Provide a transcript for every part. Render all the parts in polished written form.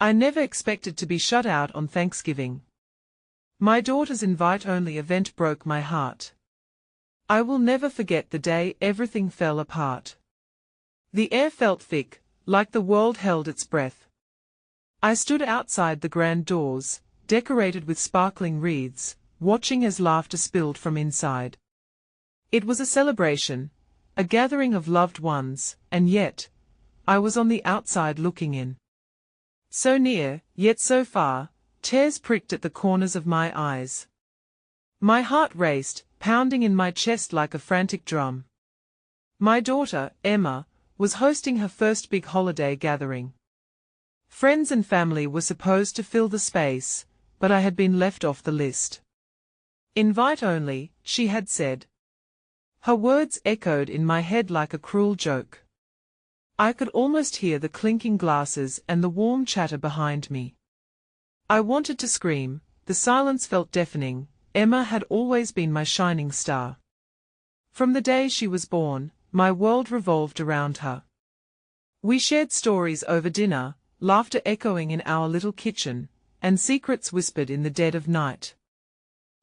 I never expected to be shut out on Thanksgiving. My daughter's invite-only event broke my heart. I will never forget the day everything fell apart. The air felt thick, like the world held its breath. I stood outside the grand doors, decorated with sparkling wreaths, watching as laughter spilled from inside. It was a celebration, a gathering of loved ones, and yet, I was on the outside looking in. So near, yet so far, tears pricked at the corners of my eyes. My heart raced, pounding in my chest like a frantic drum. My daughter, Emma, was hosting her first big holiday gathering. Friends and family were supposed to fill the space, but I had been left off the list. Invite only, she had said. Her words echoed in my head like a cruel joke. I could almost hear the clinking glasses and the warm chatter behind me. I wanted to scream, the silence felt deafening. Emma had always been my shining star. From the day she was born, my world revolved around her. We shared stories over dinner, laughter echoing in our little kitchen, and secrets whispered in the dead of night.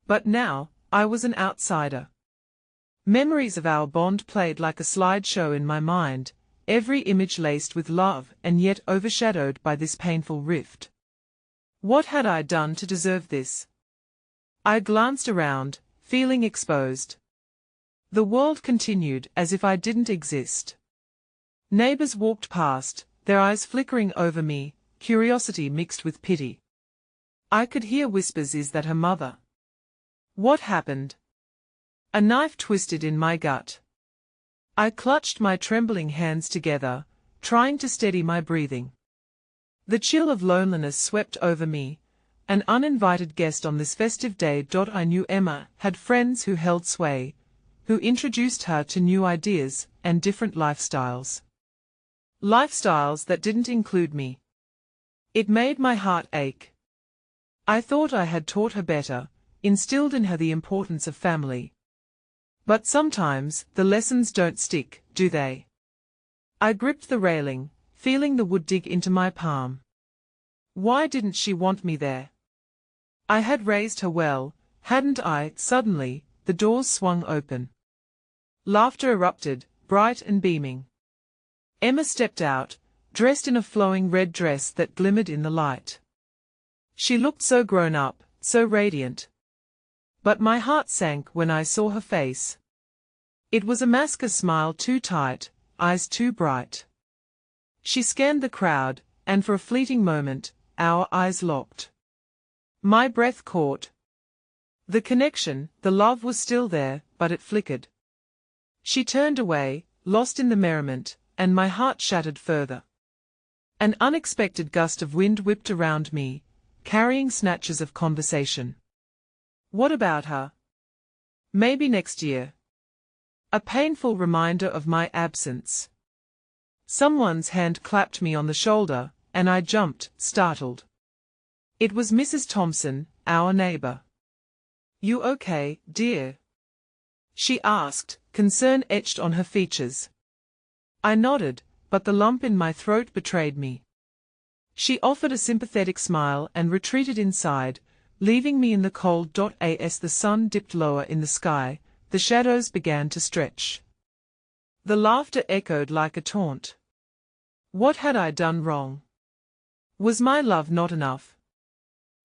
But now, I was an outsider. Memories of our bond played like a slideshow in my mind, every image laced with love and yet overshadowed by this painful rift. What had I done to deserve this? I glanced around, feeling exposed. The world continued as if I didn't exist. Neighbors walked past, their eyes flickering over me, curiosity mixed with pity. I could hear whispers, "Is that her mother?" What happened? A knife twisted in my gut. I clutched my trembling hands together, trying to steady my breathing. The chill of loneliness swept over me, an uninvited guest on this festive day. I knew Emma had friends who held sway, who introduced her to new ideas and different lifestyles. Lifestyles that didn't include me. It made my heart ache. I thought I had taught her better, instilled in her the importance of family. But sometimes, the lessons don't stick, do they? I gripped the railing, feeling the wood dig into my palm. Why didn't she want me there? I had raised her well, hadn't I? Suddenly, the doors swung open. Laughter erupted, bright and beaming. Emma stepped out, dressed in a flowing red dress that glimmered in the light. She looked so grown up, so radiant. But my heart sank when I saw her face. It was a mask, a smile too tight, eyes too bright. She scanned the crowd, and for a fleeting moment, our eyes locked. My breath caught. The connection, the love was still there, but it flickered. She turned away, lost in the merriment, and my heart shattered further. An unexpected gust of wind whipped around me, carrying snatches of conversation. What about her? Maybe next year. A painful reminder of my absence. Someone's hand clapped me on the shoulder, and I jumped, startled. It was Mrs. Thompson, our neighbor. You okay, dear? She asked, concern etched on her features. I nodded, but the lump in my throat betrayed me. She offered a sympathetic smile and retreated inside, leaving me in the cold. As the sun dipped lower in the sky, the shadows began to stretch. The laughter echoed like a taunt. What had I done wrong? Was my love not enough?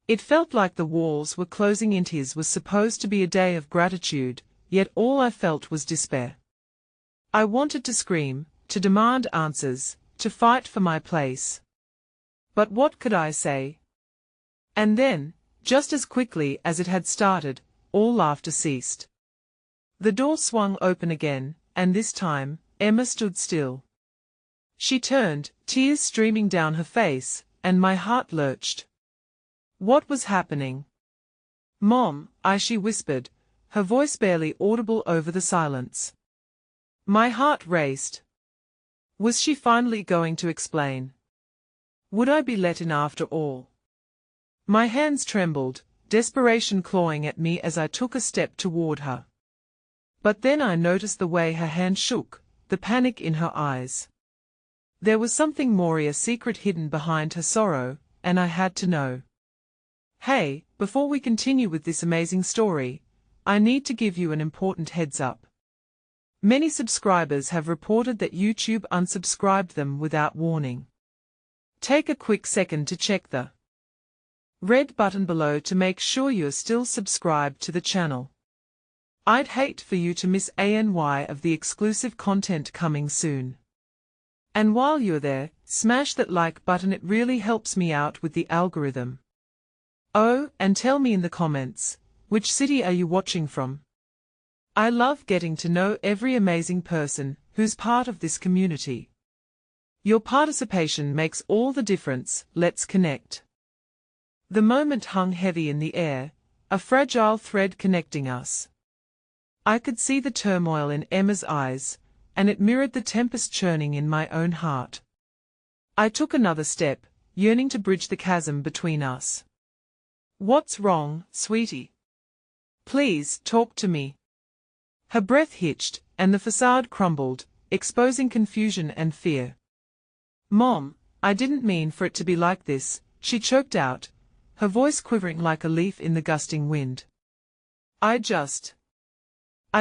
It felt like the walls were closing in. His was supposed to be a day of gratitude, yet all I felt was despair. I wanted to scream, to demand answers, to fight for my place. But what could I say? And then, just as quickly as it had started, all laughter ceased. The door swung open again, and this time, Emma stood still. She turned, tears streaming down her face, and my heart lurched. What was happening? Mom, she whispered, her voice barely audible over the silence. My heart raced. Was she finally going to explain? Would I be let in after all? My hands trembled, desperation clawing at me as I took a step toward her. But then I noticed the way her hand shook, the panic in her eyes. There was something more, a secret hidden behind her sorrow, and I had to know. Hey, before we continue with this amazing story, I need to give you an important heads up. Many subscribers have reported that YouTube unsubscribed them without warning. Take a quick second to check the red button below to make sure you're still subscribed to the channel. I'd hate for you to miss any of the exclusive content coming soon. And while you're there, smash that like button, it really helps me out with the algorithm. Oh, and tell me in the comments, which city are you watching from? I love getting to know every amazing person who's part of this community. Your participation makes all the difference. Let's connect. The moment hung heavy in the air, a fragile thread connecting us. I could see the turmoil in Emma's eyes, and it mirrored the tempest churning in my own heart. I took another step, yearning to bridge the chasm between us. What's wrong, sweetie? Please, talk to me. Her breath hitched, and the facade crumbled, exposing confusion and fear. Mom, I didn't mean for it to be like this, she choked out, her voice quivering like a leaf in the gusting wind. I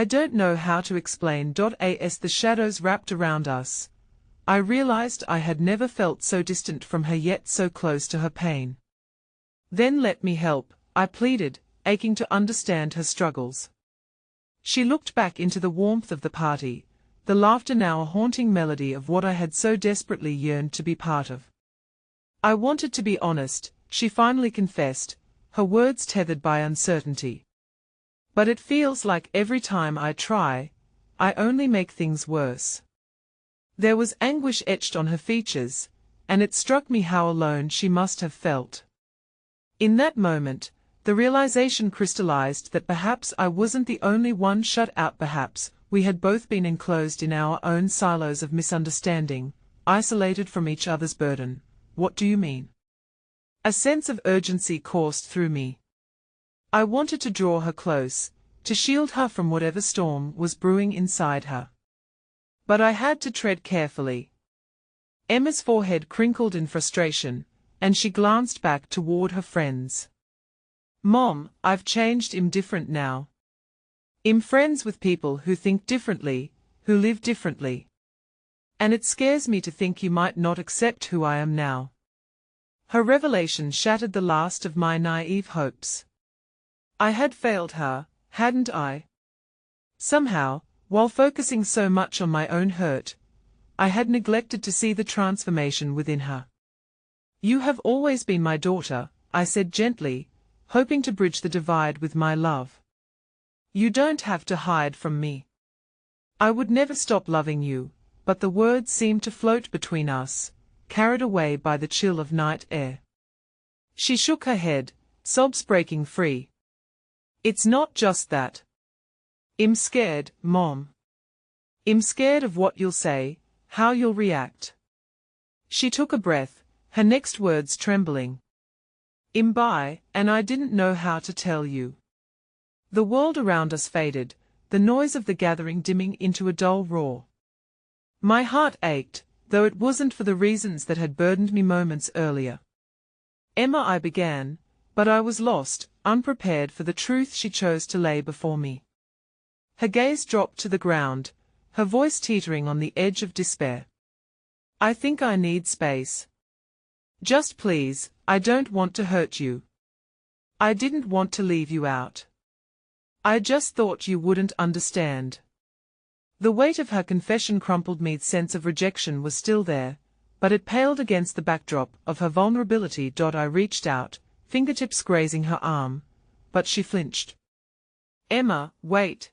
don't know how to explain. As the shadows wrapped around us, I realized I had never felt so distant from her yet so close to her pain. Then let me help, I pleaded, aching to understand her struggles. She looked back into the warmth of the party, the laughter now a haunting melody of what I had so desperately yearned to be part of. I wanted to be honest, she finally confessed, her words tethered by uncertainty. But it feels like every time I try, I only make things worse. There was anguish etched on her features, and it struck me how alone she must have felt. In that moment, the realization crystallized that perhaps I wasn't the only one shut out. Perhaps we had both been enclosed in our own silos of misunderstanding, isolated from each other's burden. What do you mean? A sense of urgency coursed through me. I wanted to draw her close, to shield her from whatever storm was brewing inside her. But I had to tread carefully. Emma's forehead crinkled in frustration, and she glanced back toward her friends. Mom, I've changed. I'm different now. I'm friends with people who think differently, who live differently. And it scares me to think you might not accept who I am now. Her revelation shattered the last of my naive hopes. I had failed her, hadn't I? Somehow, while focusing so much on my own hurt, I had neglected to see the transformation within her. You have always been my daughter, I said gently, hoping to bridge the divide with my love. You don't have to hide from me. I would never stop loving you, but the words seemed to float between us, carried away by the chill of night air. She shook her head, sobs breaking free. It's not just that. I'm scared, Mom. I'm scared of what you'll say, how you'll react. She took a breath, her next words trembling. And I didn't know how to tell you. The world around us faded, the noise of the gathering dimming into a dull roar. My heart ached, though it wasn't for the reasons that had burdened me moments earlier. Emma, I began, but I was lost, unprepared for the truth she chose to lay before me. Her gaze dropped to the ground, her voice teetering on the edge of despair. I think I need space. Just please, I don't want to hurt you. I didn't want to leave you out. I just thought you wouldn't understand. The weight of her confession crumpled me. The sense of rejection was still there, but it paled against the backdrop of her vulnerability. I reached out, fingertips grazing her arm, but she flinched. Emma, wait.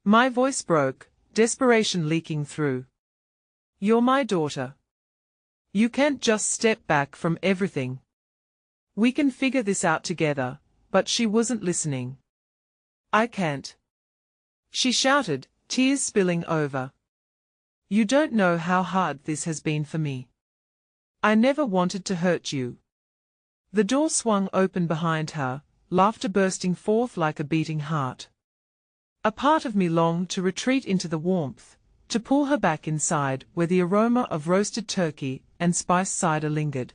My voice broke, desperation leaking through. You're my daughter. You can't just step back from everything. We can figure this out together, but she wasn't listening. I can't. She shouted, tears spilling over. You don't know how hard this has been for me. I never wanted to hurt you. The door swung open behind her, laughter bursting forth like a beating heart. A part of me longed to retreat into the warmth, to pull her back inside where the aroma of roasted turkey and spiced cider lingered.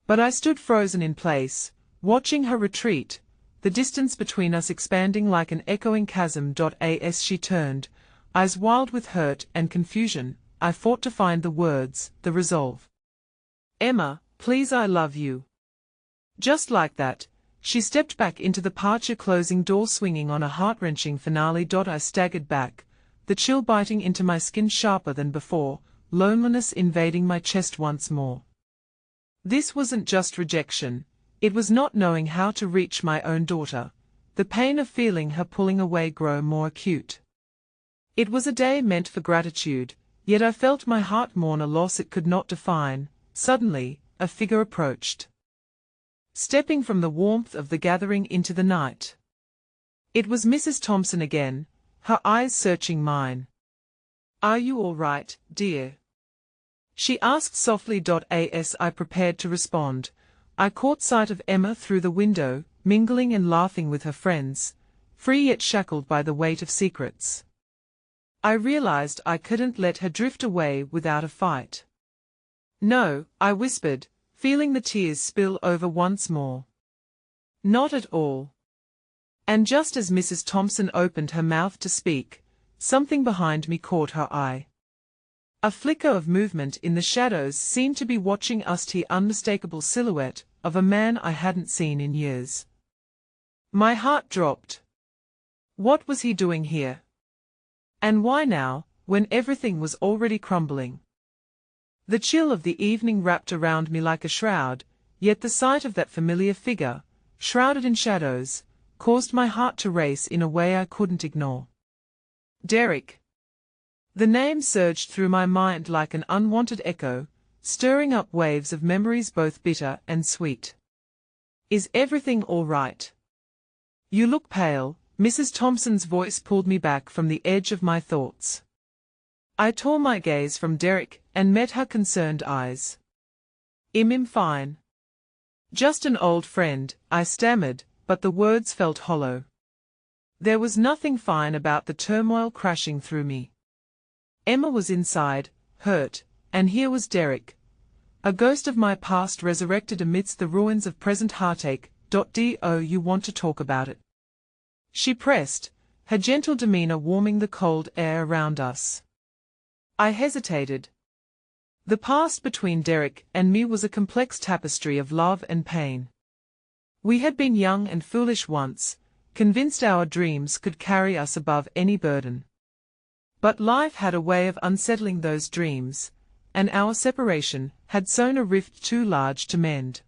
But I stood frozen in place, watching her retreat, the distance between us expanding like an echoing chasm. As she turned, eyes wild with hurt and confusion, I fought to find the words, the resolve. "Emma, please, I love you." Just like that, she stepped back into the parture closing door swinging on a heart-wrenching finale. I staggered back, the chill biting into my skin sharper than before, loneliness invading my chest once more. This wasn't just rejection, it was not knowing how to reach my own daughter, the pain of feeling her pulling away grow more acute. It was a day meant for gratitude, yet I felt my heart mourn a loss it could not define. Suddenly, a figure approached, stepping from the warmth of the gathering into the night. It was Mrs. Thompson again, her eyes searching mine. "Are you all right, dear?" she asked softly. As I prepared to respond, I caught sight of Emma through the window, mingling and laughing with her friends, free yet shackled by the weight of secrets. I realized I couldn't let her drift away without a fight. "No," I whispered, feeling the tears spill over once more. "Not at all." And just as Mrs. Thompson opened her mouth to speak, something behind me caught her eye. A flicker of movement in the shadows seemed to be watching us, the unmistakable silhouette of a man I hadn't seen in years. My heart dropped. What was he doing here? And why now, when everything was already crumbling? The chill of the evening wrapped around me like a shroud, yet the sight of that familiar figure, shrouded in shadows, caused my heart to race in a way I couldn't ignore. Derek. The name surged through my mind like an unwanted echo, stirring up waves of memories both bitter and sweet. "Is everything all right? You look pale." Mrs. Thompson's voice pulled me back from the edge of my thoughts. I tore my gaze from Derek and met her concerned eyes. "I'm fine. Just an old friend," I stammered, but the words felt hollow. There was nothing fine about the turmoil crashing through me. Emma was inside, hurt, and here was Derek, a ghost of my past resurrected amidst the ruins of present heartache. Do you want to talk about it?" she pressed, her gentle demeanor warming the cold air around us. I hesitated. The past between Derek and me was a complex tapestry of love and pain. We had been young and foolish once, convinced our dreams could carry us above any burden. But life had a way of unsettling those dreams, and our separation had sown a rift too large to mend.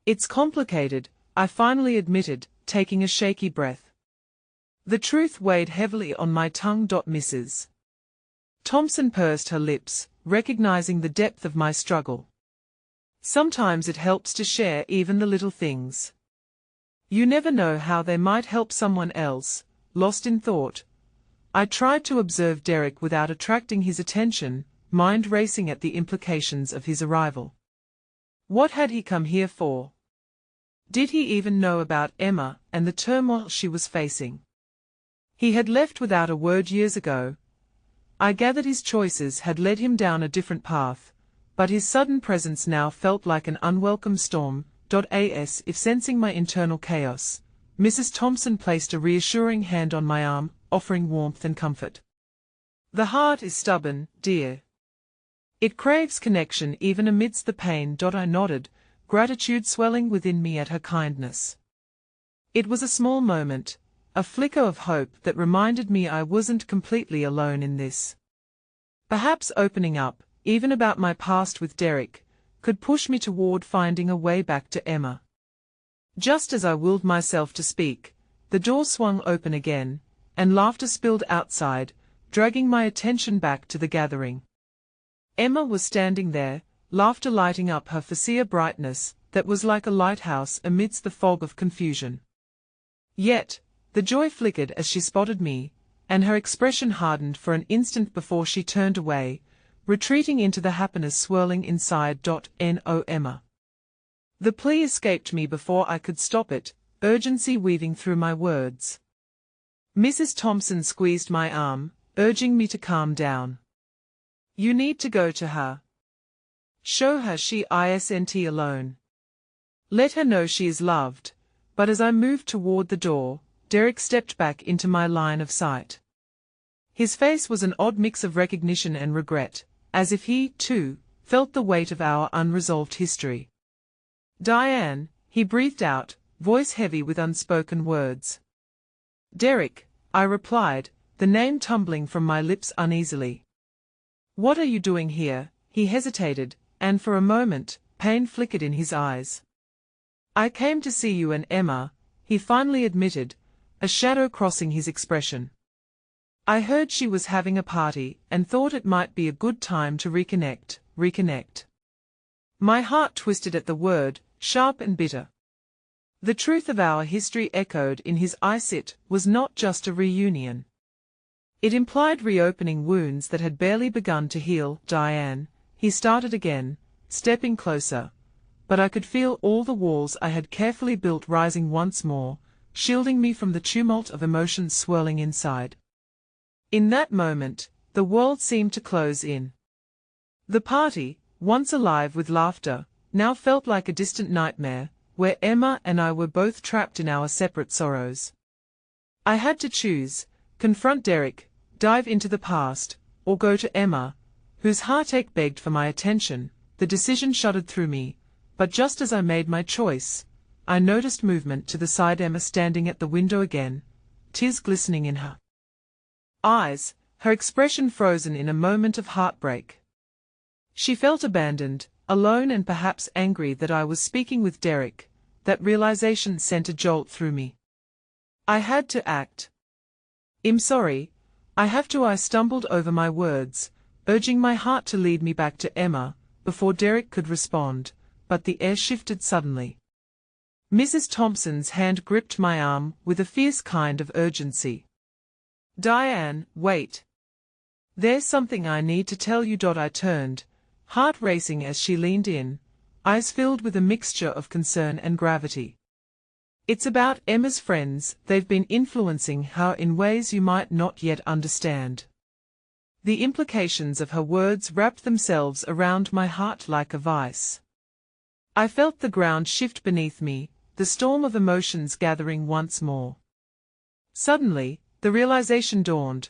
"It's complicated," I finally admitted, taking a shaky breath. The truth weighed heavily on my tongue. Mrs. Thompson pursed her lips, recognizing the depth of my struggle. "Sometimes it helps to share even the little things. You never know how they might help someone else." Lost in thought, I tried to observe Derek without attracting his attention, mind racing at the implications of his arrival. What had he come here for? Did he even know about Emma and the turmoil she was facing? He had left without a word years ago. I gathered his choices had led him down a different path, but his sudden presence now felt like an unwelcome storm. As if sensing my internal chaos, Mrs. Thompson placed a reassuring hand on my arm, offering warmth and comfort. "The heart is stubborn, dear. It craves connection even amidst the pain." I nodded, gratitude swelling within me at her kindness. It was a small moment, a flicker of hope that reminded me I wasn't completely alone in this. Perhaps opening up, even about my past with Derek, could push me toward finding a way back to Emma. Just as I willed myself to speak, the door swung open again, and laughter spilled outside, dragging my attention back to the gathering. Emma was standing there, laughter lighting up her facile brightness that was like a lighthouse amidst the fog of confusion. Yet, the joy flickered as she spotted me, and her expression hardened for an instant before she turned away, retreating into the happiness swirling inside. No, Emma. The plea escaped me before I could stop it, urgency weaving through my words. Mrs. Thompson squeezed my arm, urging me to calm down. "You need to go to her. Show her she isn't alone." Let her know she is loved. But as I moved toward the door, Derek stepped back into my line of sight. His face was an odd mix of recognition and regret, as if he, too, felt the weight of our unresolved history. "Diane," he breathed out, voice heavy with unspoken words. "Derek," I replied, the name tumbling from my lips uneasily. "What are you doing here?" He hesitated, and for a moment, pain flickered in his eyes. "I came to see you and Emma," he finally admitted, a shadow crossing his expression. "I heard she was having a party and thought it might be a good time to reconnect. My heart twisted at the word, sharp and bitter. The truth of our history echoed in his eyes. It was not just a reunion. It implied reopening wounds that had barely begun to heal. "Diane," he started again, stepping closer, but I could feel all the walls I had carefully built rising once more, shielding me from the tumult of emotions swirling inside. In that moment, the world seemed to close in. The party, once alive with laughter, now felt like a distant nightmare, where Emma and I were both trapped in our separate sorrows. I had to choose: confront Derek, dive into the past, or go to Emma, whose heartache begged for my attention. The decision shuddered through me, but just as I made my choice, I noticed movement to the side. Emma standing at the window again, tears glistening in her eyes, her expression frozen in a moment of heartbreak. She felt abandoned, alone, and perhaps angry that I was speaking with Derek. That realization sent a jolt through me. I had to act. "I'm sorry. I have to." I stumbled over my words, urging my heart to lead me back to Emma, before Derek could respond, but the air shifted suddenly. Mrs. Thompson's hand gripped my arm with a fierce kind of urgency. "Diane, wait. There's something I need to tell you." I turned, heart racing as she leaned in, eyes filled with a mixture of concern and gravity. "It's about Emma's friends. They've been influencing her in ways you might not yet understand." The implications of her words wrapped themselves around my heart like a vice. I felt the ground shift beneath me, the storm of emotions gathering once more. Suddenly, the realization dawned: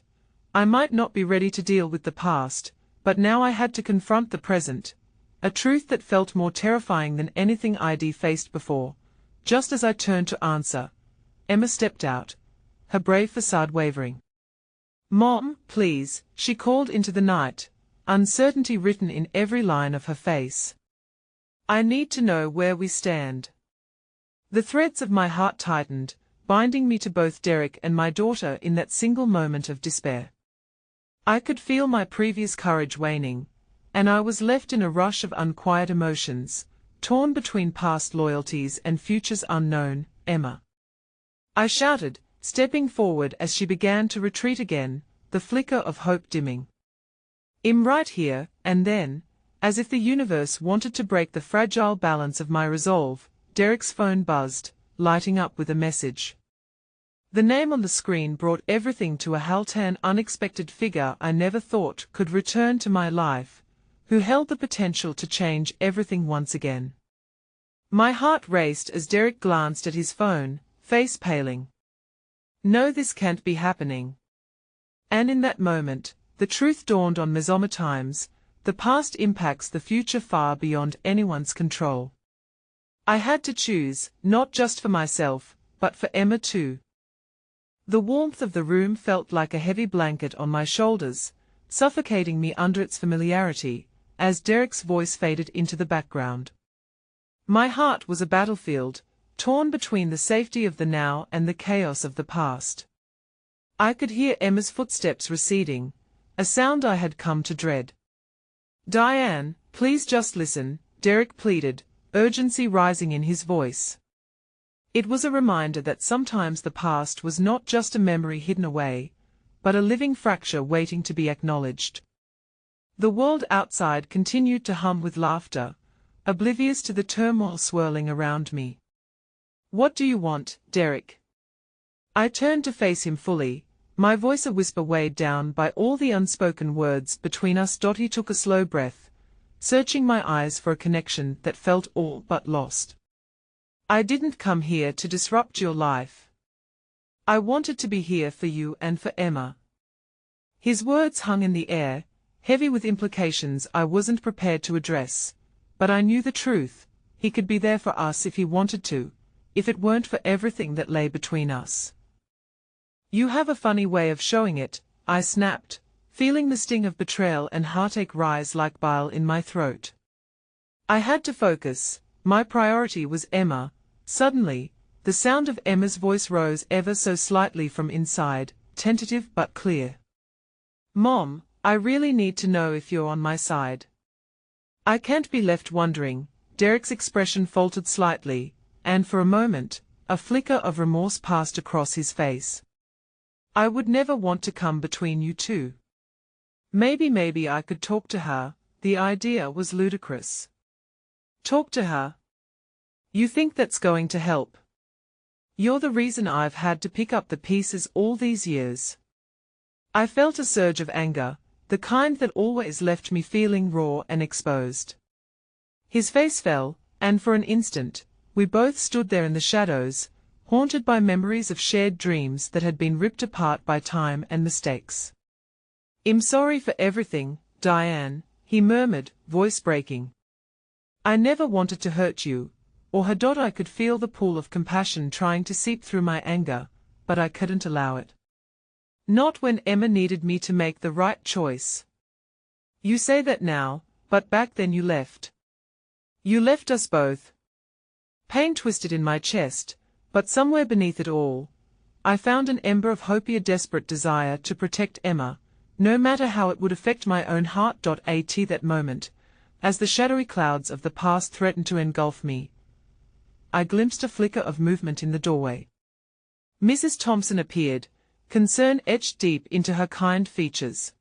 I might not be ready to deal with the past, but now I had to confront the present, a truth that felt more terrifying than anything I'd faced before. Just as I turned to answer, Emma stepped out, her brave facade wavering. "Mom, please," she called into the night, uncertainty written in every line of her face. "I need to know where we stand." The threads of my heart tightened, binding me to both Derek and my daughter in that single moment of despair. I could feel my previous courage waning, and I was left in a rush of unquiet emotions, torn between past loyalties and futures unknown. "Emma!" I shouted, stepping forward as she began to retreat again, the flicker of hope dimming. "I'm right here." And then, as if the universe wanted to break the fragile balance of my resolve, Derek's phone buzzed, lighting up with a message. The name on the screen brought everything to a halt. An unexpected figure I never thought could return to my life, who held the potential to change everything once again. My heart raced as Derek glanced at his phone, face paling. "No, this can't be happening." And in that moment, the truth dawned on me. Sometimes, the past impacts the future far beyond anyone's control. I had to choose, not just for myself, but for Emma too. The warmth of the room felt like a heavy blanket on my shoulders, suffocating me under its familiarity, as Derek's voice faded into the background. My heart was a battlefield, torn between the safety of the now and the chaos of the past. I could hear Emma's footsteps receding, a sound I had come to dread. "Diane, please just listen," Derek pleaded, urgency rising in his voice. It was a reminder that sometimes the past was not just a memory hidden away, but a living fracture waiting to be acknowledged. The world outside continued to hum with laughter, oblivious to the turmoil swirling around me. "What do you want, Derek?" I turned to face him fully, my voice a whisper weighed down by all the unspoken words between us. He took a slow breath, searching my eyes for a connection that felt all but lost. I didn't come here to disrupt your life. I wanted to be here for you and for Emma. His words hung in the air, heavy with implications I wasn't prepared to address, but I knew the truth. He could be there for us if he wanted to, if it weren't for everything that lay between us. You have a funny way of showing it, I snapped, feeling the sting of betrayal and heartache rise like bile in my throat. I had to focus. My priority was Emma. Suddenly, the sound of Emma's voice rose ever so slightly from inside, tentative but clear. Mom, I really need to know if you're on my side. I can't be left wondering. Derek's expression faltered slightly, and for a moment, a flicker of remorse passed across his face. I would never want to come between you two. Maybe I could talk to her. The idea was ludicrous. Talk to her? You think that's going to help? You're the reason I've had to pick up the pieces all these years. I felt a surge of anger, the kind that always left me feeling raw and exposed. His face fell, and for an instant, we both stood there in the shadows, haunted by memories of shared dreams that had been ripped apart by time and mistakes. I'm sorry for everything, Diane, he murmured, voice breaking. I never wanted to hurt you, or her. I could feel the pool of compassion trying to seep through my anger, but I couldn't allow it. Not when Emma needed me to make the right choice. You say that now, but back then you left. You left us both. Pain twisted in my chest, but somewhere beneath it all, I found an ember of hope, a desperate desire to protect Emma, no matter how it would affect my own heart. At that moment, as the shadowy clouds of the past threatened to engulf me, I glimpsed a flicker of movement in the doorway. Mrs. Thompson appeared, concern etched deep into her kind features.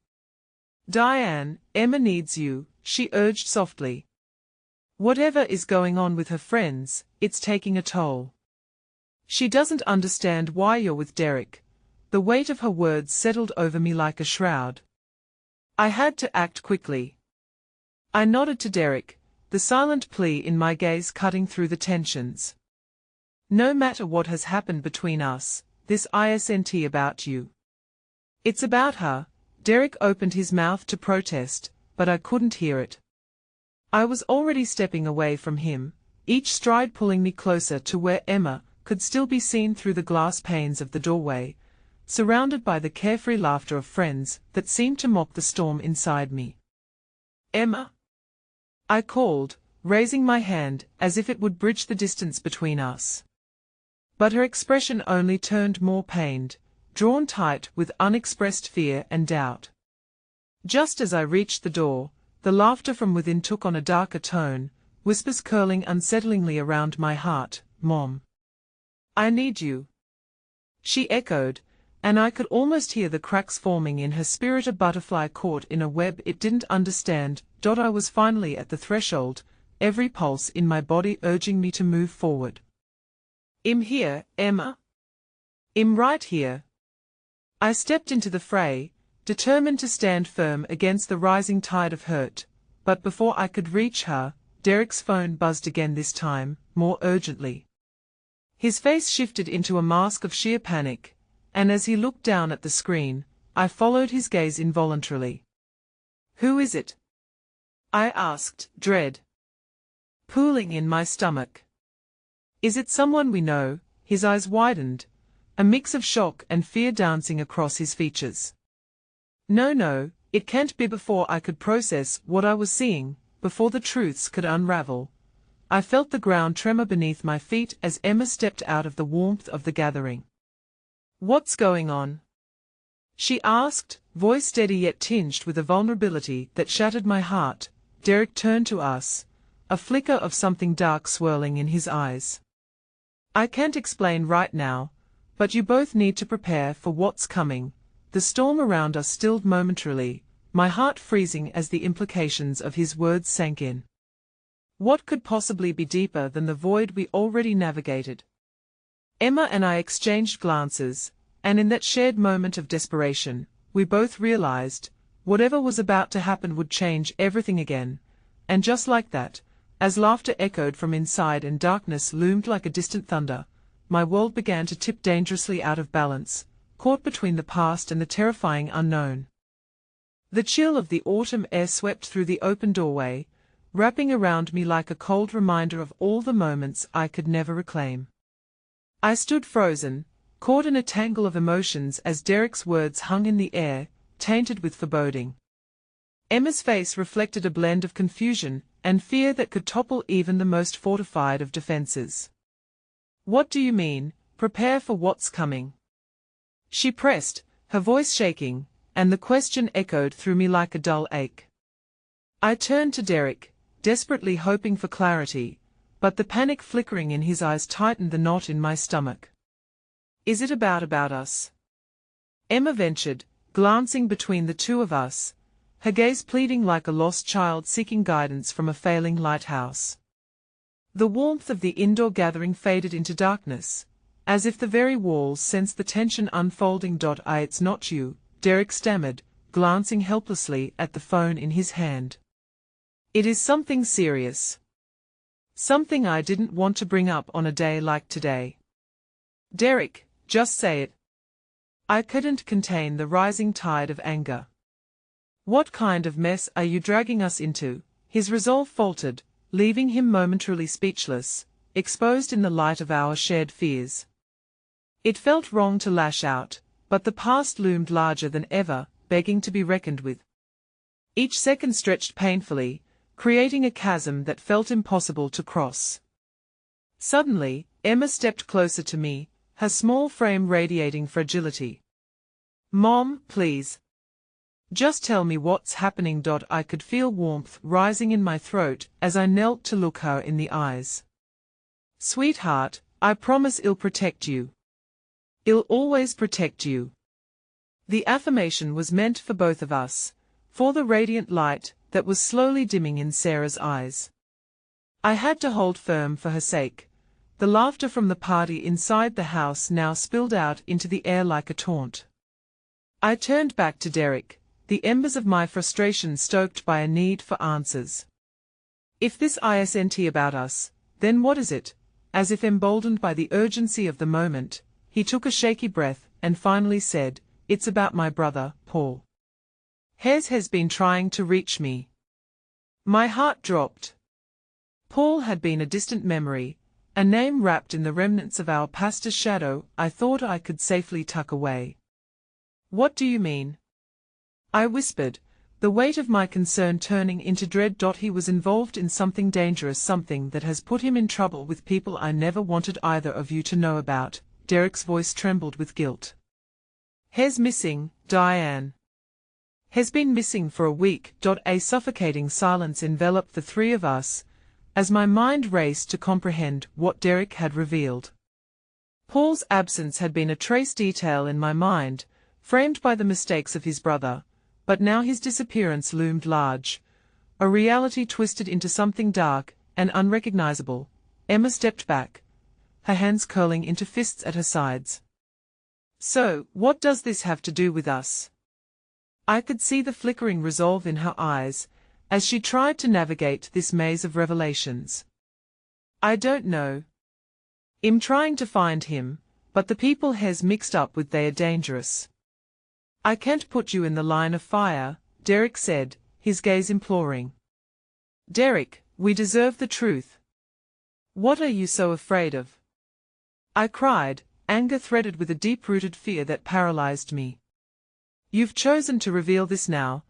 Diane, Emma needs you, she urged softly. Whatever is going on with her friends, it's taking a toll. She doesn't understand why you're with Derek. The weight of her words settled over me like a shroud. I had to act quickly. I nodded to Derek, the silent plea in my gaze cutting through the tensions. No matter what has happened between us, this isn't about you. It's about her. Derek opened his mouth to protest, but I couldn't hear it. I was already stepping away from him, each stride pulling me closer to where Emma could still be seen through the glass panes of the doorway, surrounded by the carefree laughter of friends that seemed to mock the storm inside me. Emma? I called, raising my hand as if it would bridge the distance between us. But her expression only turned more pained, drawn tight with unexpressed fear and doubt. Just as I reached the door, the laughter from within took on a darker tone, whispers curling unsettlingly around my heart. Mom. I need you. She echoed, and I could almost hear the cracks forming in her spirit, a butterfly caught in a web it didn't understand. I was finally at the threshold, every pulse in my body urging me to move forward. I'm here, Emma. I'm right here. I stepped into the fray, determined to stand firm against the rising tide of hurt, but before I could reach her, Derek's phone buzzed again, this time, more urgently. His face shifted into a mask of sheer panic, and as he looked down at the screen, I followed his gaze involuntarily. Who is it? I asked, dread pooling in my stomach. Is it someone we know? His eyes widened, a mix of shock and fear dancing across his features. No, it can't be. Before I could process what I was seeing, before the truths could unravel, I felt the ground tremor beneath my feet as Emma stepped out of the warmth of the gathering. What's going on? She asked, voice steady yet tinged with a vulnerability that shattered my heart. Derek turned to us, a flicker of something dark swirling in his eyes. I can't explain right now, but you both need to prepare for what's coming. The storm around us stilled momentarily, my heart freezing as the implications of his words sank in. What could possibly be deeper than the void we already navigated? Emma and I exchanged glances, and in that shared moment of desperation, we both realized, whatever was about to happen would change everything again, and just like that, As laughter echoed from inside and darkness loomed like a distant thunder, my world began to tip dangerously out of balance, caught between the past and the terrifying unknown. The chill of the autumn air swept through the open doorway, wrapping around me like a cold reminder of all the moments I could never reclaim. I stood frozen, caught in a tangle of emotions as Derek's words hung in the air, tainted with foreboding. Emma's face reflected a blend of confusion and fear that could topple even the most fortified of defenses. "What do you mean, prepare for what's coming?" she pressed, her voice shaking, and the question echoed through me like a dull ache. I turned to Derek, desperately hoping for clarity, but the panic flickering in his eyes tightened the knot in my stomach. "Is it about us?" Emma ventured, glancing between the two of us, her gaze pleading like a lost child seeking guidance from a failing lighthouse. The warmth of the indoor gathering faded into darkness, as if the very walls sensed the tension unfolding. "It's not you," Derek stammered, glancing helplessly at the phone in his hand. "It is something serious. Something I didn't want to bring up on a day like today." "Derek, just say it." I couldn't contain the rising tide of anger. "What kind of mess are you dragging us into?" His resolve faltered, leaving him momentarily speechless, exposed in the light of our shared fears. It felt wrong to lash out, but the past loomed larger than ever, begging to be reckoned with. Each second stretched painfully, creating a chasm that felt impossible to cross. Suddenly, Emma stepped closer to me, her small frame radiating fragility. "Mom, please. Just tell me what's happening." I could feel warmth rising in my throat as I knelt to look her in the eyes. "Sweetheart, I promise I'll protect you. I'll always protect you." The affirmation was meant for both of us, for the radiant light that was slowly dimming in Sarah's eyes. I had to hold firm for her sake. The laughter from the party inside the house now spilled out into the air like a taunt. I turned back to Derek, the embers of my frustration stoked by a need for answers. "If this isn't about us, then what is it?" As if emboldened by the urgency of the moment, he took a shaky breath and finally said, "It's about my brother, Paul. Hez has been trying to reach me." My heart dropped. Paul had been a distant memory, a name wrapped in the remnants of our pastor's shadow I thought I could safely tuck away. "What do you mean?" I whispered, the weight of my concern turning into dread. "He was involved in something dangerous, something that has put him in trouble with people I never wanted either of you to know about." Derek's voice trembled with guilt. "Hez missing, Diane. Has been missing for a week." A suffocating silence enveloped the three of us, as my mind raced to comprehend what Derek had revealed. Paul's absence had been a trace detail in my mind, framed by the mistakes of his brother, but now his disappearance loomed large, a reality twisted into something dark and unrecognizable. Emma stepped back, her hands curling into fists at her sides. "So, what does this have to do with us?" I could see the flickering resolve in her eyes, as she tried to navigate this maze of revelations. "I don't know. I'm trying to find him, but the people Hez mixed up with, they are dangerous." "I can't put you in the line of fire," Derek said, his gaze imploring. "Derek, we deserve the truth. What are you so afraid of?" I cried, anger threaded with a deep-rooted fear that paralyzed me. "You've chosen to reveal this now,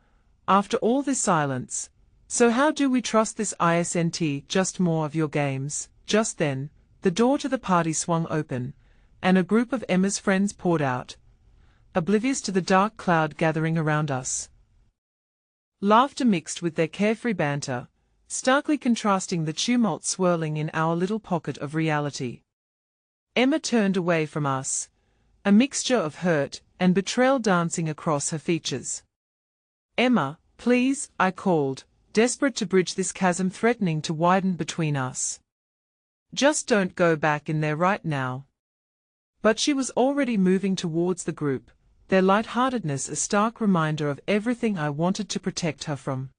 after all this silence. So how do we trust this isn't just more of your games?" Just then, the door to the party swung open, and a group of Emma's friends poured out, oblivious to the dark cloud gathering around us. Laughter mixed with their carefree banter, starkly contrasting the tumult swirling in our little pocket of reality. Emma turned away from us, a mixture of hurt and betrayal dancing across her features. "Emma, please," I called, desperate to bridge this chasm threatening to widen between us. "Just don't go back in there right now." But she was already moving towards the group, their lightheartedness a stark reminder of everything I wanted to protect her from.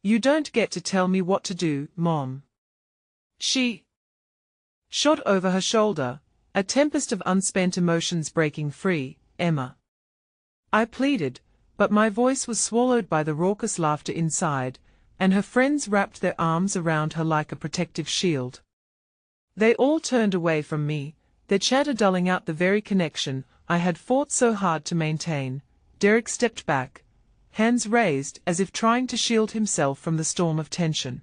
You don't get to tell me what to do, Mom. She shot over her shoulder, a tempest of unspent emotions breaking free. Emma, I pleaded, but my voice was swallowed by the raucous laughter inside, and her friends wrapped their arms around her like a protective shield. They all turned away from me, their chatter dulling out the very connection I had fought so hard to maintain. Derek stepped back, hands raised as if trying to shield himself from the storm of tension.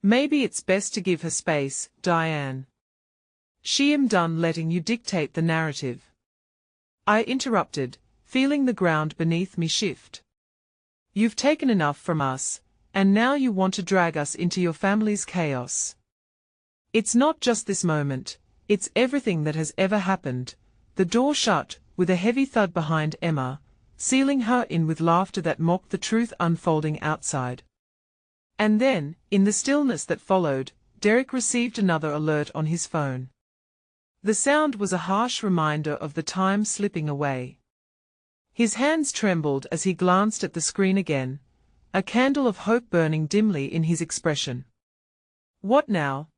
Maybe it's best to give her space, Diane. She am done letting you dictate the narrative. I interrupted, feeling the ground beneath me shift. You've taken enough from us, and now you want to drag us into your family's chaos. It's not just this moment, it's everything that has ever happened. The door shut, with a heavy thud behind Emma, sealing her in with laughter that mocked the truth unfolding outside. And then, in the stillness that followed, Derek received another alert on his phone. The sound was a harsh reminder of the time slipping away. His hands trembled as he glanced at the screen again, a candle of hope burning dimly in his expression. What now?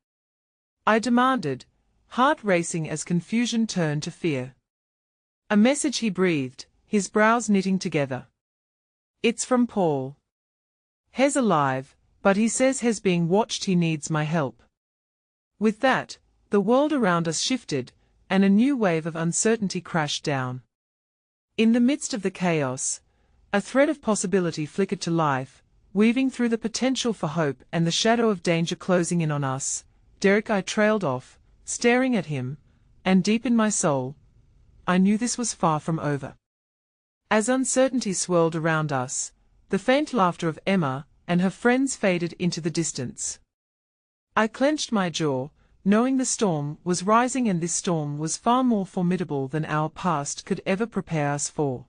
I demanded, heart racing as confusion turned to fear. A message, he breathed, his brows knitting together. It's from Paul. Hes alive, but he says Hes being watched. He needs my help. With that, the world around us shifted, and a new wave of uncertainty crashed down. In the midst of the chaos, a thread of possibility flickered to life, weaving through the potential for hope and the shadow of danger closing in on us. Derek, I trailed off, staring at him, and deep in my soul, I knew this was far from over. As uncertainty swirled around us, the faint laughter of Emma and her friends faded into the distance. I clenched my jaw, knowing the storm was rising, and this storm was far more formidable than our past could ever prepare us for.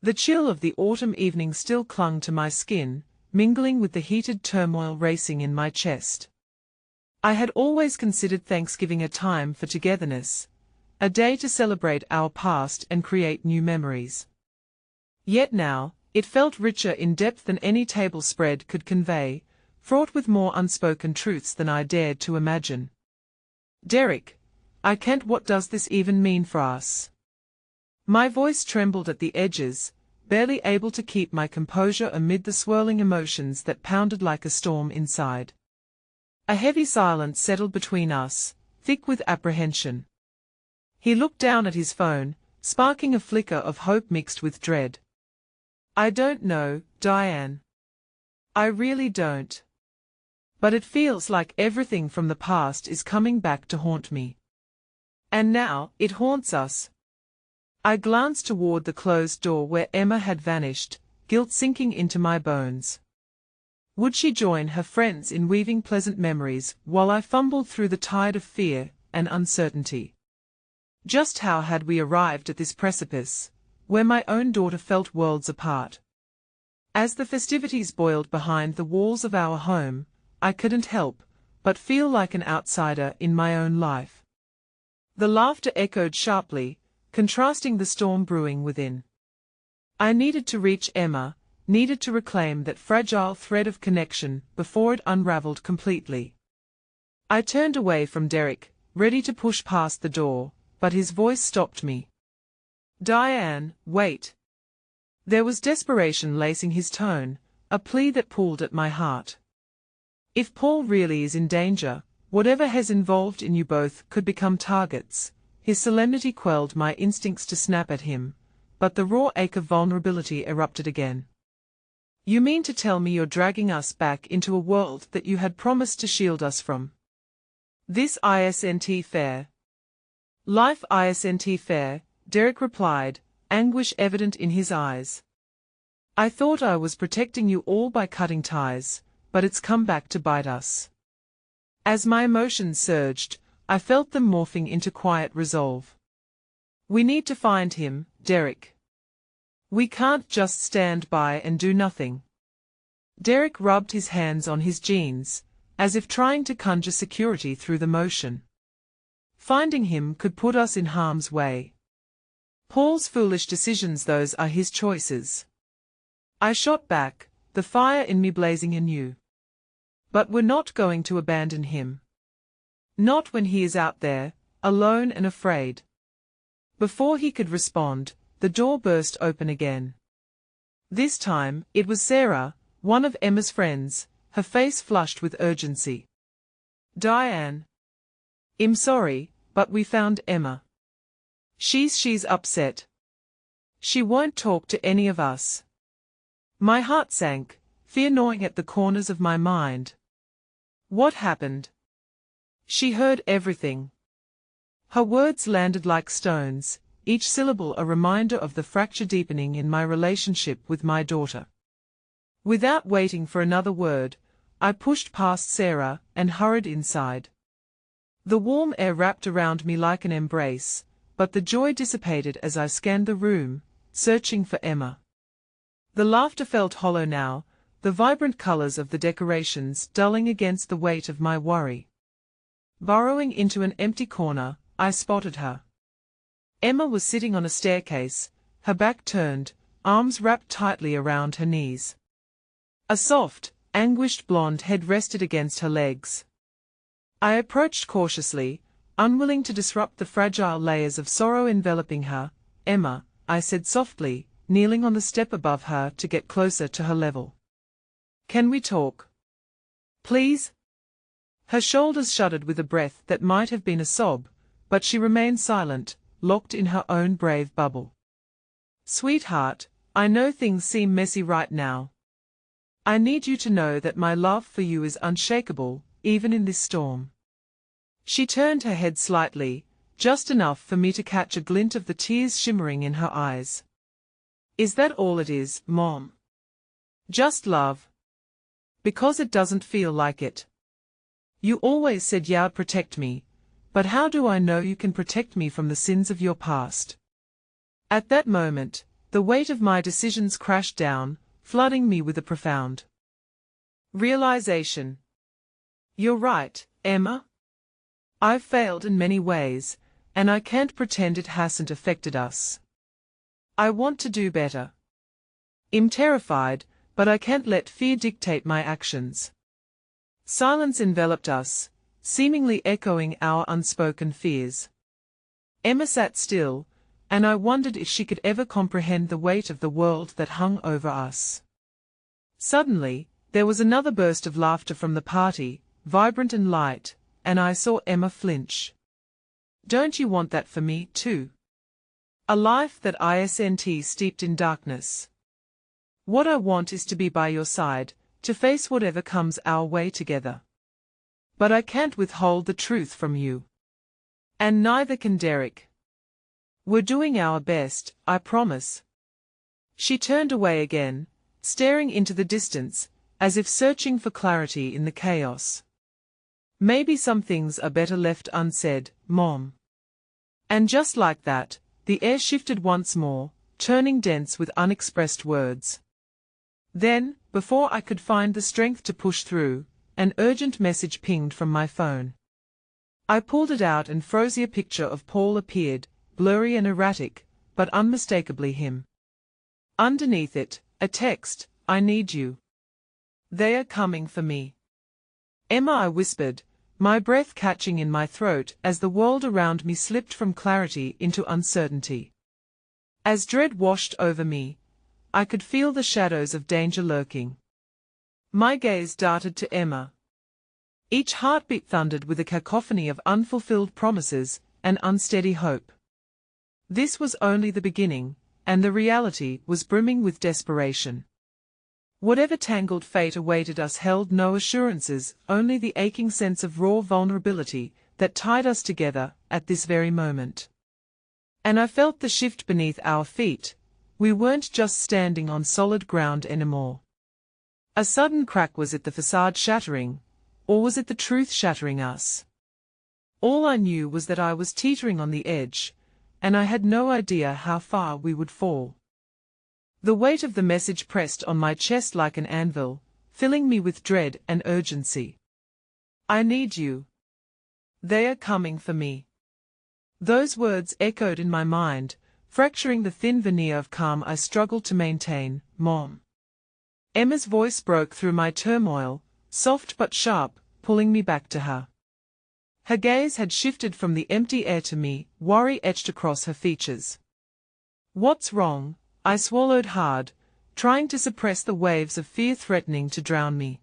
The chill of the autumn evening still clung to my skin, mingling with the heated turmoil racing in my chest. I had always considered Thanksgiving a time for togetherness, a day to celebrate our past and create new memories. Yet now, it felt richer in depth than any table spread could convey, fraught with more unspoken truths than I dared to imagine. Derek, I can't. What does this even mean for us? My voice trembled at the edges, barely able to keep my composure amid the swirling emotions that pounded like a storm inside. A heavy silence settled between us, thick with apprehension. He looked down at his phone, sparking a flicker of hope mixed with dread. I don't know, Diane. I really don't. But it feels like everything from the past is coming back to haunt me. And now, it haunts us. I glanced toward the closed door where Emma had vanished, guilt sinking into my bones. Would she join her friends in weaving pleasant memories while I fumbled through the tide of fear and uncertainty? Just how had we arrived at this precipice, where my own daughter felt worlds apart? As the festivities boiled behind the walls of our home, I couldn't help but feel like an outsider in my own life. The laughter echoed sharply, contrasting the storm brewing within. I needed to reach Emma, needed to reclaim that fragile thread of connection before it unraveled completely. I turned away from Derek, ready to push past the door, but his voice stopped me. Diane, wait. There was desperation lacing his tone, a plea that pulled at my heart. If Paul really is in danger, whatever has involved in you both could become targets. His solemnity quelled my instincts to snap at him, but the raw ache of vulnerability erupted again. You mean to tell me you're dragging us back into a world that you had promised to shield us from? This isn't fair. Life isn't fair, Derek replied, anguish evident in his eyes. I thought I was protecting you all by cutting ties, but it's come back to bite us. As my emotions surged, I felt them morphing into quiet resolve. We need to find him, Derek. We can't just stand by and do nothing. Derek rubbed his hands on his jeans, as if trying to conjure security through the motion. Finding him could put us in harm's way. Paul's foolish decisions, those are his choices. I shot back, the fire in me blazing anew. But we're not going to abandon him. Not when he is out there, alone and afraid. Before he could respond, the door burst open again. This time, it was Sarah, one of Emma's friends, her face flushed with urgency. "Diane. I'm sorry, but we found Emma. She's upset. She won't talk to any of us." My heart sank, fear gnawing at the corners of my mind. What happened? She heard everything. Her words landed like stones, each syllable a reminder of the fracture deepening in my relationship with my daughter. Without waiting for another word, I pushed past Sarah and hurried inside. The warm air wrapped around me like an embrace, but the joy dissipated as I scanned the room, searching for Emma. The laughter felt hollow now, the vibrant colors of the decorations dulling against the weight of my worry. Burrowing into an empty corner, I spotted her. Emma was sitting on a staircase, her back turned, arms wrapped tightly around her knees. A soft, anguished blonde head rested against her legs. I approached cautiously, unwilling to disrupt the fragile layers of sorrow enveloping her. "Emma," I said softly, kneeling on the step above her to get closer to her level. "Can we talk? Please?" Her shoulders shuddered with a breath that might have been a sob, but she remained silent, locked in her own brave bubble. "Sweetheart, I know things seem messy right now. I need you to know that my love for you is unshakable, even in this storm." She turned her head slightly, just enough for me to catch a glint of the tears shimmering in her eyes. "Is that all it is, Mom? Just love? Because it doesn't feel like it. You always said you'd protect me, but how do I know you can protect me from the sins of your past?" At that moment, the weight of my decisions crashed down, flooding me with a profound realization. You're right, Emma. I've failed in many ways, and I can't pretend it hasn't affected us. I want to do better. I'm terrified, but I can't let fear dictate my actions. Silence enveloped us, seemingly echoing our unspoken fears. Emma sat still, and I wondered if she could ever comprehend the weight of the world that hung over us. Suddenly, there was another burst of laughter from the party, vibrant and light, and I saw Emma flinch. "Don't you want that for me, too? A life that isn't steeped in darkness? What I want is to be by your side, to face whatever comes our way together. But I can't withhold the truth from you. And neither can Derek. We're doing our best, I promise." She turned away again, staring into the distance, as if searching for clarity in the chaos. "Maybe some things are better left unsaid, Mom." And just like that, the air shifted once more, turning dense with unexpressed words. Then, before I could find the strength to push through, an urgent message pinged from my phone. I pulled it out and a picture of Paul appeared, blurry and erratic, but unmistakably him. Underneath it, a text, "I need you. They are coming for me." "Emma," I whispered, my breath catching in my throat as the world around me slipped from clarity into uncertainty. As dread washed over me, I could feel the shadows of danger lurking. My gaze darted to Emma. Each heartbeat thundered with a cacophony of unfulfilled promises and unsteady hope. This was only the beginning, and the reality was brimming with desperation. Whatever tangled fate awaited us held no assurances, only the aching sense of raw vulnerability that tied us together at this very moment. And I felt the shift beneath our feet. We weren't just standing on solid ground anymore. A sudden crack. Was it the facade shattering, or was it the truth shattering us? All I knew was that I was teetering on the edge, and I had no idea how far we would fall. The weight of the message pressed on my chest like an anvil, filling me with dread and urgency. "I need you. They are coming for me." Those words echoed in my mind, fracturing the thin veneer of calm I struggled to maintain. "Mom. Emma's voice broke through my turmoil, soft but sharp, pulling me back to her. Her gaze had shifted from the empty air to me, worry etched across her features. "What's wrong?" I swallowed hard, trying to suppress the waves of fear threatening to drown me.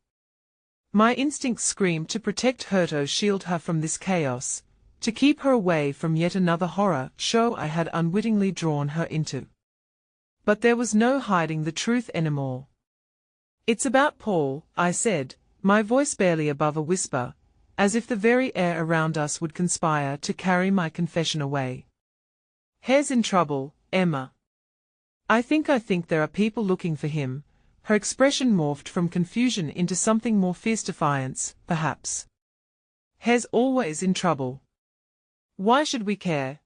My instincts screamed to protect her, to shield her from this chaos, to keep her away from yet another horror show I had unwittingly drawn her into. But there was no hiding the truth anymore. "It's about Paul," I said, my voice barely above a whisper, as if the very air around us would conspire to carry my confession away. "He's in trouble, Emma. I think there are people looking for him." Her expression morphed from confusion into something more fierce, defiance, perhaps. "He's always in trouble. Why should we care?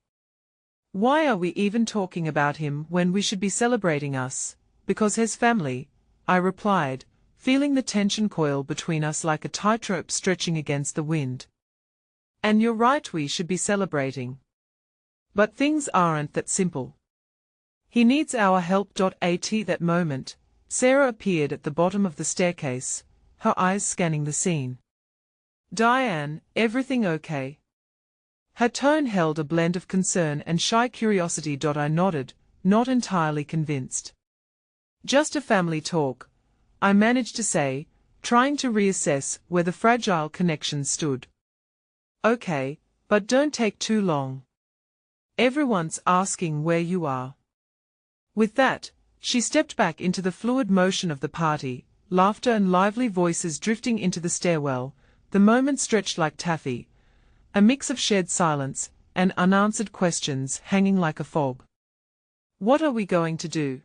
Why are we even talking about him when we should be celebrating us? Because he's family," I replied, feeling the tension coil between us like a tightrope stretching against the wind. "And you're right, we should be celebrating. But things aren't that simple. He needs our help." At that moment, Sarah appeared at the bottom of the staircase, her eyes scanning the scene. "Diane, everything okay?" Her tone held a blend of concern and shy curiosity. I nodded, not entirely convinced. "Just a family talk," I managed to say, trying to reassess where the fragile connection stood. "Okay, but don't take too long. Everyone's asking where you are." With that, she stepped back into the fluid motion of the party, laughter and lively voices drifting into the stairwell. The moment stretched like taffy, a mix of shared silence and unanswered questions hanging like a fog. "What are we going to do?"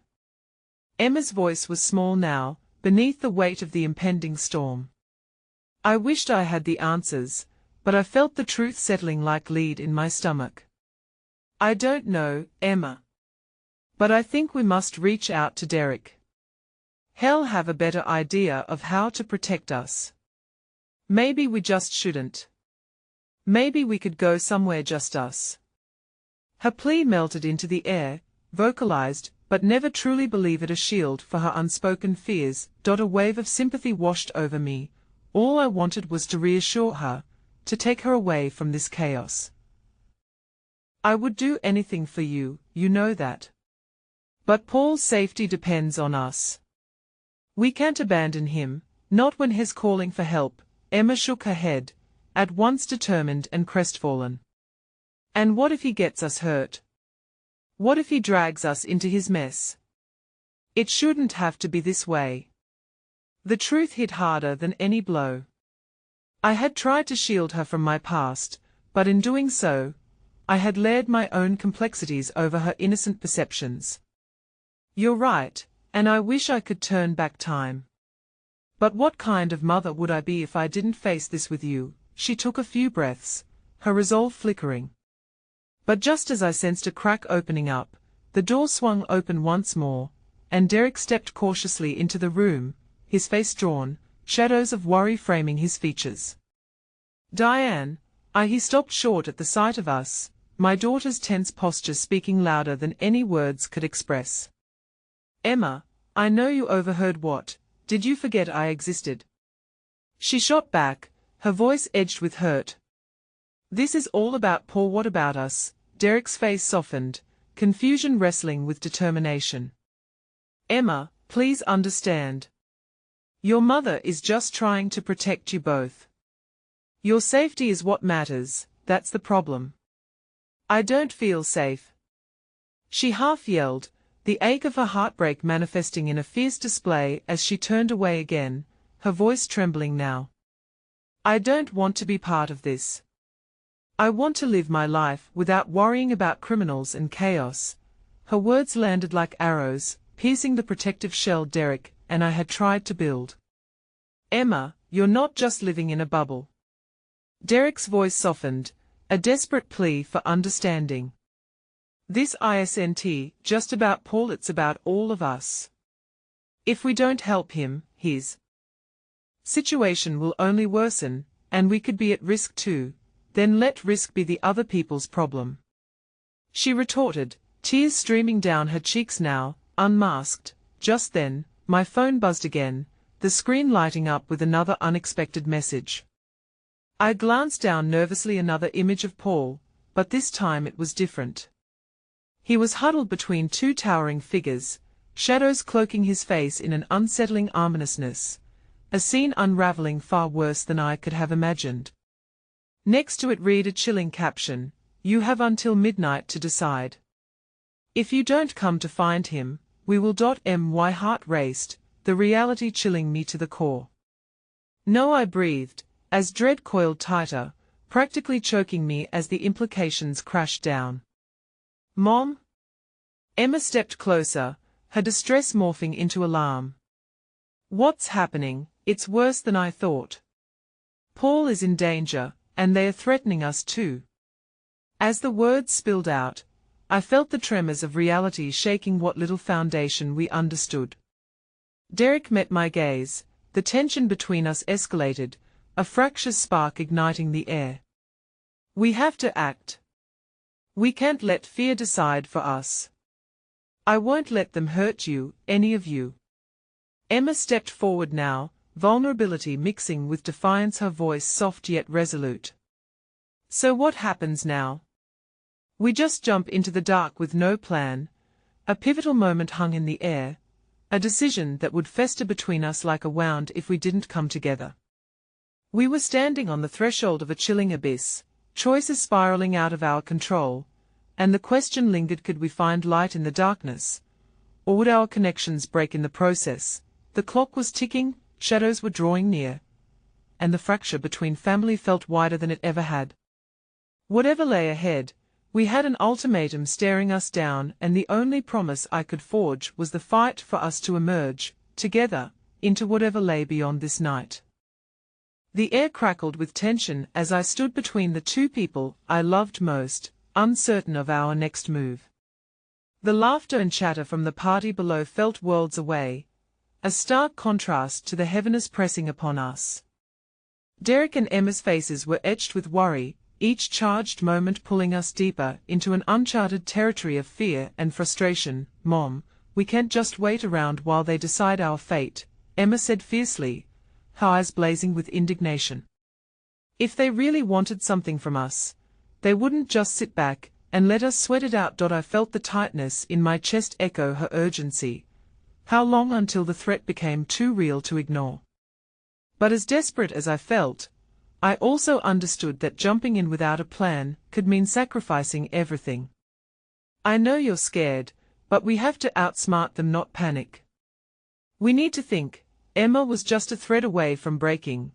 Emma's voice was small now, beneath the weight of the impending storm. I wished I had the answers, but I felt the truth settling like lead in my stomach. "I don't know, Emma. But I think we must reach out to Derek. He'll have a better idea of how to protect us. Maybe we just shouldn't. Maybe we could go somewhere just us." Her plea melted into the air, vocalized, but never truly believed it, a shield for her unspoken fears. A wave of sympathy washed over me. All I wanted was to reassure her, to take her away from this chaos. "I would do anything for you, you know that. But Paul's safety depends on us. We can't abandon him, not when he's calling for help." Emma shook her head, at once determined and crestfallen. "And what if he gets us hurt? What if he drags us into his mess? It shouldn't have to be this way." The truth hit harder than any blow. I had tried to shield her from my past, but in doing so, I had layered my own complexities over her innocent perceptions. "You're right, and I wish I could turn back time. But what kind of mother would I be if I didn't face this with you?" She took a few breaths, her resolve flickering. But just as I sensed a crack opening up, the door swung open once more, and Derek stepped cautiously into the room, his face drawn, shadows of worry framing his features. "Diane," he stopped short at the sight of us, my daughter's tense posture speaking louder than any words could express. "Emma, I know you overheard what. Did you forget I existed?" She shot back, her voice edged with hurt. "This is all about Paul. What about us?" Derek's face softened, confusion wrestling with determination. "Emma, please understand. Your mother is just trying to protect you both. Your safety is what matters, that's the problem. I don't feel safe." She half yelled, the ache of her heartbreak manifesting in a fierce display as she turned away again, her voice trembling now. "I don't want to be part of this. I want to live my life without worrying about criminals and chaos." Her words landed like arrows, piercing the protective shell Derek and I had tried to build. "Emma, you're not just living in a bubble." Derek's voice softened, a desperate plea for understanding. "This isn't just about Paul, it's about all of us. If we don't help him, his situation will only worsen, and we could be at risk too. Then let risk be the other people's problem." She retorted, tears streaming down her cheeks now, unmasked. Just then, my phone buzzed again, the screen lighting up with another unexpected message. I glanced down nervously, another image of Paul, but this time it was different. He was huddled between two towering figures, shadows cloaking his face in an unsettling ominousness, a scene unraveling far worse than I could have imagined. Next to it read a chilling caption, "You have until midnight to decide. If you don't come to find him, we will." My heart raced, the reality chilling me to the core. "No," I breathed, as dread coiled tighter, practically choking me as the implications crashed down. "Mom?" Emma stepped closer, her distress morphing into alarm. "What's happening? It's worse than I thought. Paul is in danger, and they are threatening us too." As the words spilled out, I felt the tremors of reality shaking what little foundation we understood. Derek met my gaze, the tension between us escalated, a fractious spark igniting the air. "We have to act. We can't let fear decide for us. I won't let them hurt you, any of you." Emma stepped forward now, vulnerability mixing with defiance, her voice soft yet resolute. "So what happens now? We just jump into the dark with no plan." A pivotal moment hung in the air, a decision that would fester between us like a wound if we didn't come together. We were standing on the threshold of a chilling abyss, choices spiraling out of our control, and the question lingered: could we find light in the darkness? Or would our connections break in the process? The clock was ticking, shadows were drawing near, and the fracture between family felt wider than it ever had. Whatever lay ahead, we had an ultimatum staring us down, and the only promise I could forge was the fight for us to emerge, together, into whatever lay beyond this night. The air crackled with tension as I stood between the two people I loved most, uncertain of our next move. The laughter and chatter from the party below felt worlds away, a stark contrast to the heaviness pressing upon us. Derek and Emma's faces were etched with worry, each charged moment pulling us deeper into an uncharted territory of fear and frustration. "Mom, we can't just wait around while they decide our fate," Emma said fiercely, her eyes blazing with indignation. "If they really wanted something from us, they wouldn't just sit back and let us sweat it out." I felt the tightness in my chest echo her urgency. How long until the threat became too real to ignore? But as desperate as I felt, I also understood that jumping in without a plan could mean sacrificing everything. "I know you're scared, but we have to outsmart them, not panic. We need to think." Emma was just a thread away from breaking.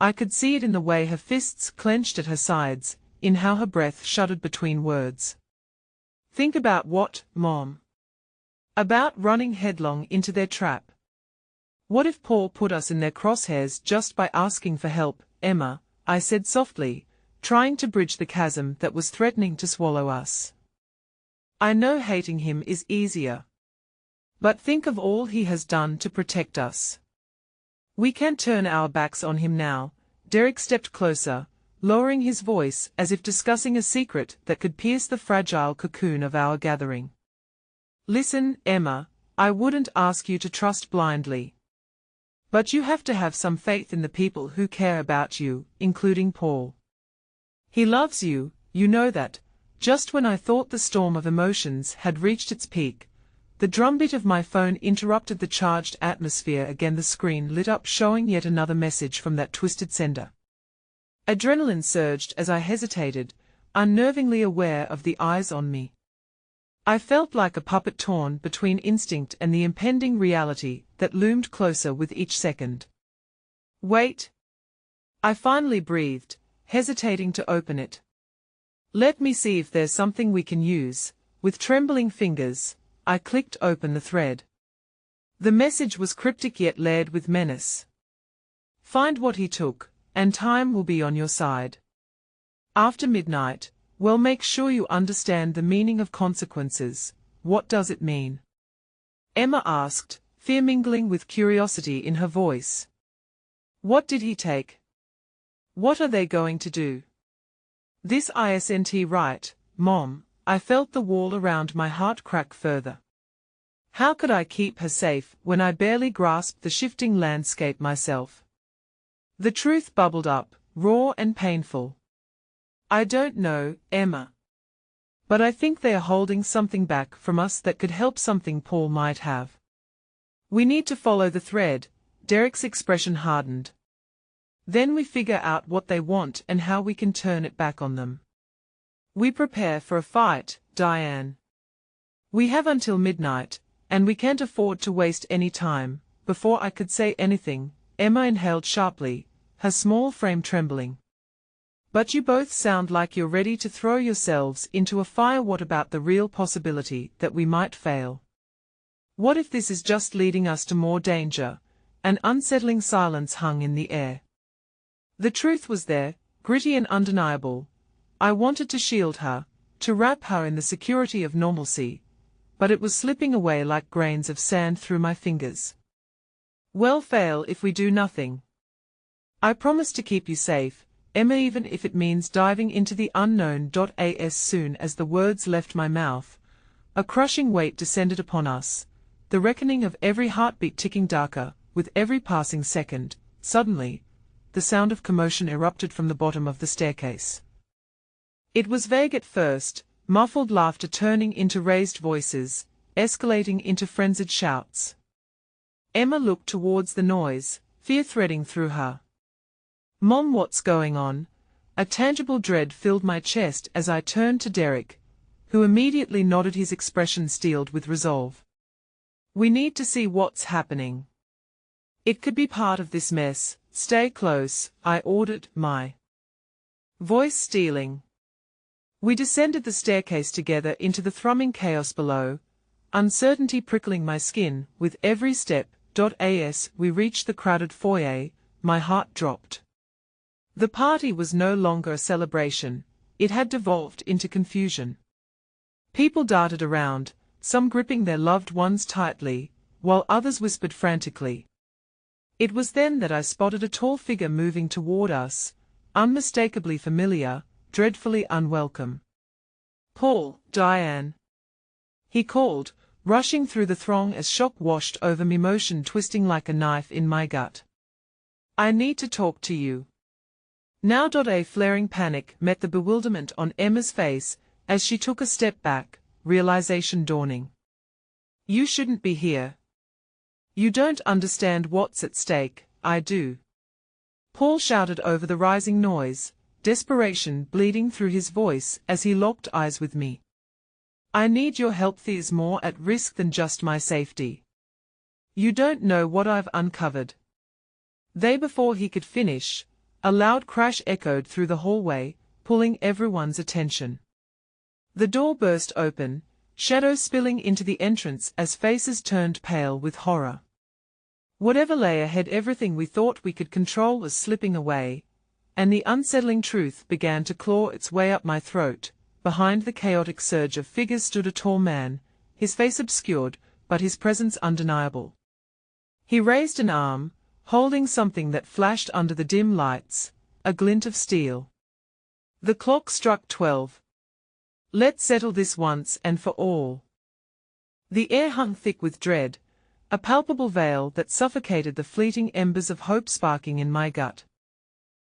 I could see it in the way her fists clenched at her sides, in how her breath shuddered between words. "Think about what, Mom?" "About running headlong into their trap. What if Paul put us in their crosshairs just by asking for help, Emma?" I said softly, trying to bridge the chasm that was threatening to swallow us. "I know hating him is easier. But think of all he has done to protect us. We can't turn our backs on him now." Derek stepped closer, lowering his voice as if discussing a secret that could pierce the fragile cocoon of our gathering. "Listen, Emma, I wouldn't ask you to trust blindly. But you have to have some faith in the people who care about you, including Paul. He loves you, you know that." Just when I thought the storm of emotions had reached its peak, the drumbeat of my phone interrupted the charged atmosphere again. The screen lit up, showing yet another message from that twisted sender. Adrenaline surged as I hesitated, unnervingly aware of the eyes on me. I felt like a puppet torn between instinct and the impending reality that loomed closer with each second. "Wait." I finally breathed, hesitating to open it. "Let me see if there's something we can use." With trembling fingers, I clicked open the thread. The message was cryptic yet layered with menace. "Find what he took, and time will be on your side. After midnight, well, make sure you understand the meaning of consequences." "What does it mean?" Emma asked, fear mingling with curiosity in her voice. "What did he take? What are they going to do?" "This isn't right, Mom." I felt the wall around my heart crack further. How could I keep her safe when I barely grasped the shifting landscape myself? The truth bubbled up, raw and painful. I don't know, Emma. But I think they are holding something back from us that could help, something Paul might have. We need to follow the thread. Derek's expression hardened. Then we figure out what they want and how we can turn it back on them. We prepare for a fight, Diane. We have until midnight, and we can't afford to waste any time. Before I could say anything, Emma inhaled sharply, her small frame trembling. But you both sound like you're ready to throw yourselves into a fire. What about the real possibility that we might fail? What if this is just leading us to more danger? An unsettling silence hung in the air. The truth was there, gritty and undeniable. I wanted to shield her, to wrap her in the security of normalcy, but it was slipping away like grains of sand through my fingers. We'll fail if we do nothing. I promise to keep you safe, Emma, even if it means diving into the unknown. As soon as the words left my mouth, a crushing weight descended upon us, the reckoning of every heartbeat ticking darker with every passing second. Suddenly, the sound of commotion erupted from the bottom of the staircase. It was vague at first, muffled laughter turning into raised voices, escalating into frenzied shouts. Emma looked towards the noise, fear threading through her. Mom, what's going on? A tangible dread filled my chest as I turned to Derek, who immediately nodded, his expression steeled with resolve. We need to see what's happening. It could be part of this mess. Stay close, I ordered, my voice stealing. We descended the staircase together into the thrumming chaos below, uncertainty prickling my skin with every step. As we reached the crowded foyer, my heart dropped. The party was no longer a celebration, it had devolved into confusion. People darted around, some gripping their loved ones tightly, while others whispered frantically. It was then that I spotted a tall figure moving toward us, unmistakably familiar, dreadfully unwelcome. Paul, Diane. He called, rushing through the throng as shock washed over me, emotion twisting like a knife in my gut. I need to talk to you. Now. A flaring panic met the bewilderment on Emma's face as she took a step back, realization dawning. You shouldn't be here. You don't understand what's at stake. I do. Paul shouted over the rising noise, desperation bleeding through his voice as he locked eyes with me. I need your help. There's more at risk than just my safety. You don't know what I've uncovered. Before he could finish, a loud crash echoed through the hallway, pulling everyone's attention. The door burst open, shadows spilling into the entrance as faces turned pale with horror. Whatever lay ahead, everything we thought we could control was slipping away, and the unsettling truth began to claw its way up my throat. Behind the chaotic surge of figures stood a tall man, his face obscured, but his presence undeniable. He raised an arm, holding something that flashed under the dim lights, a glint of steel. The clock struck 12. Let's settle this once and for all. The air hung thick with dread, a palpable veil that suffocated the fleeting embers of hope sparking in my gut.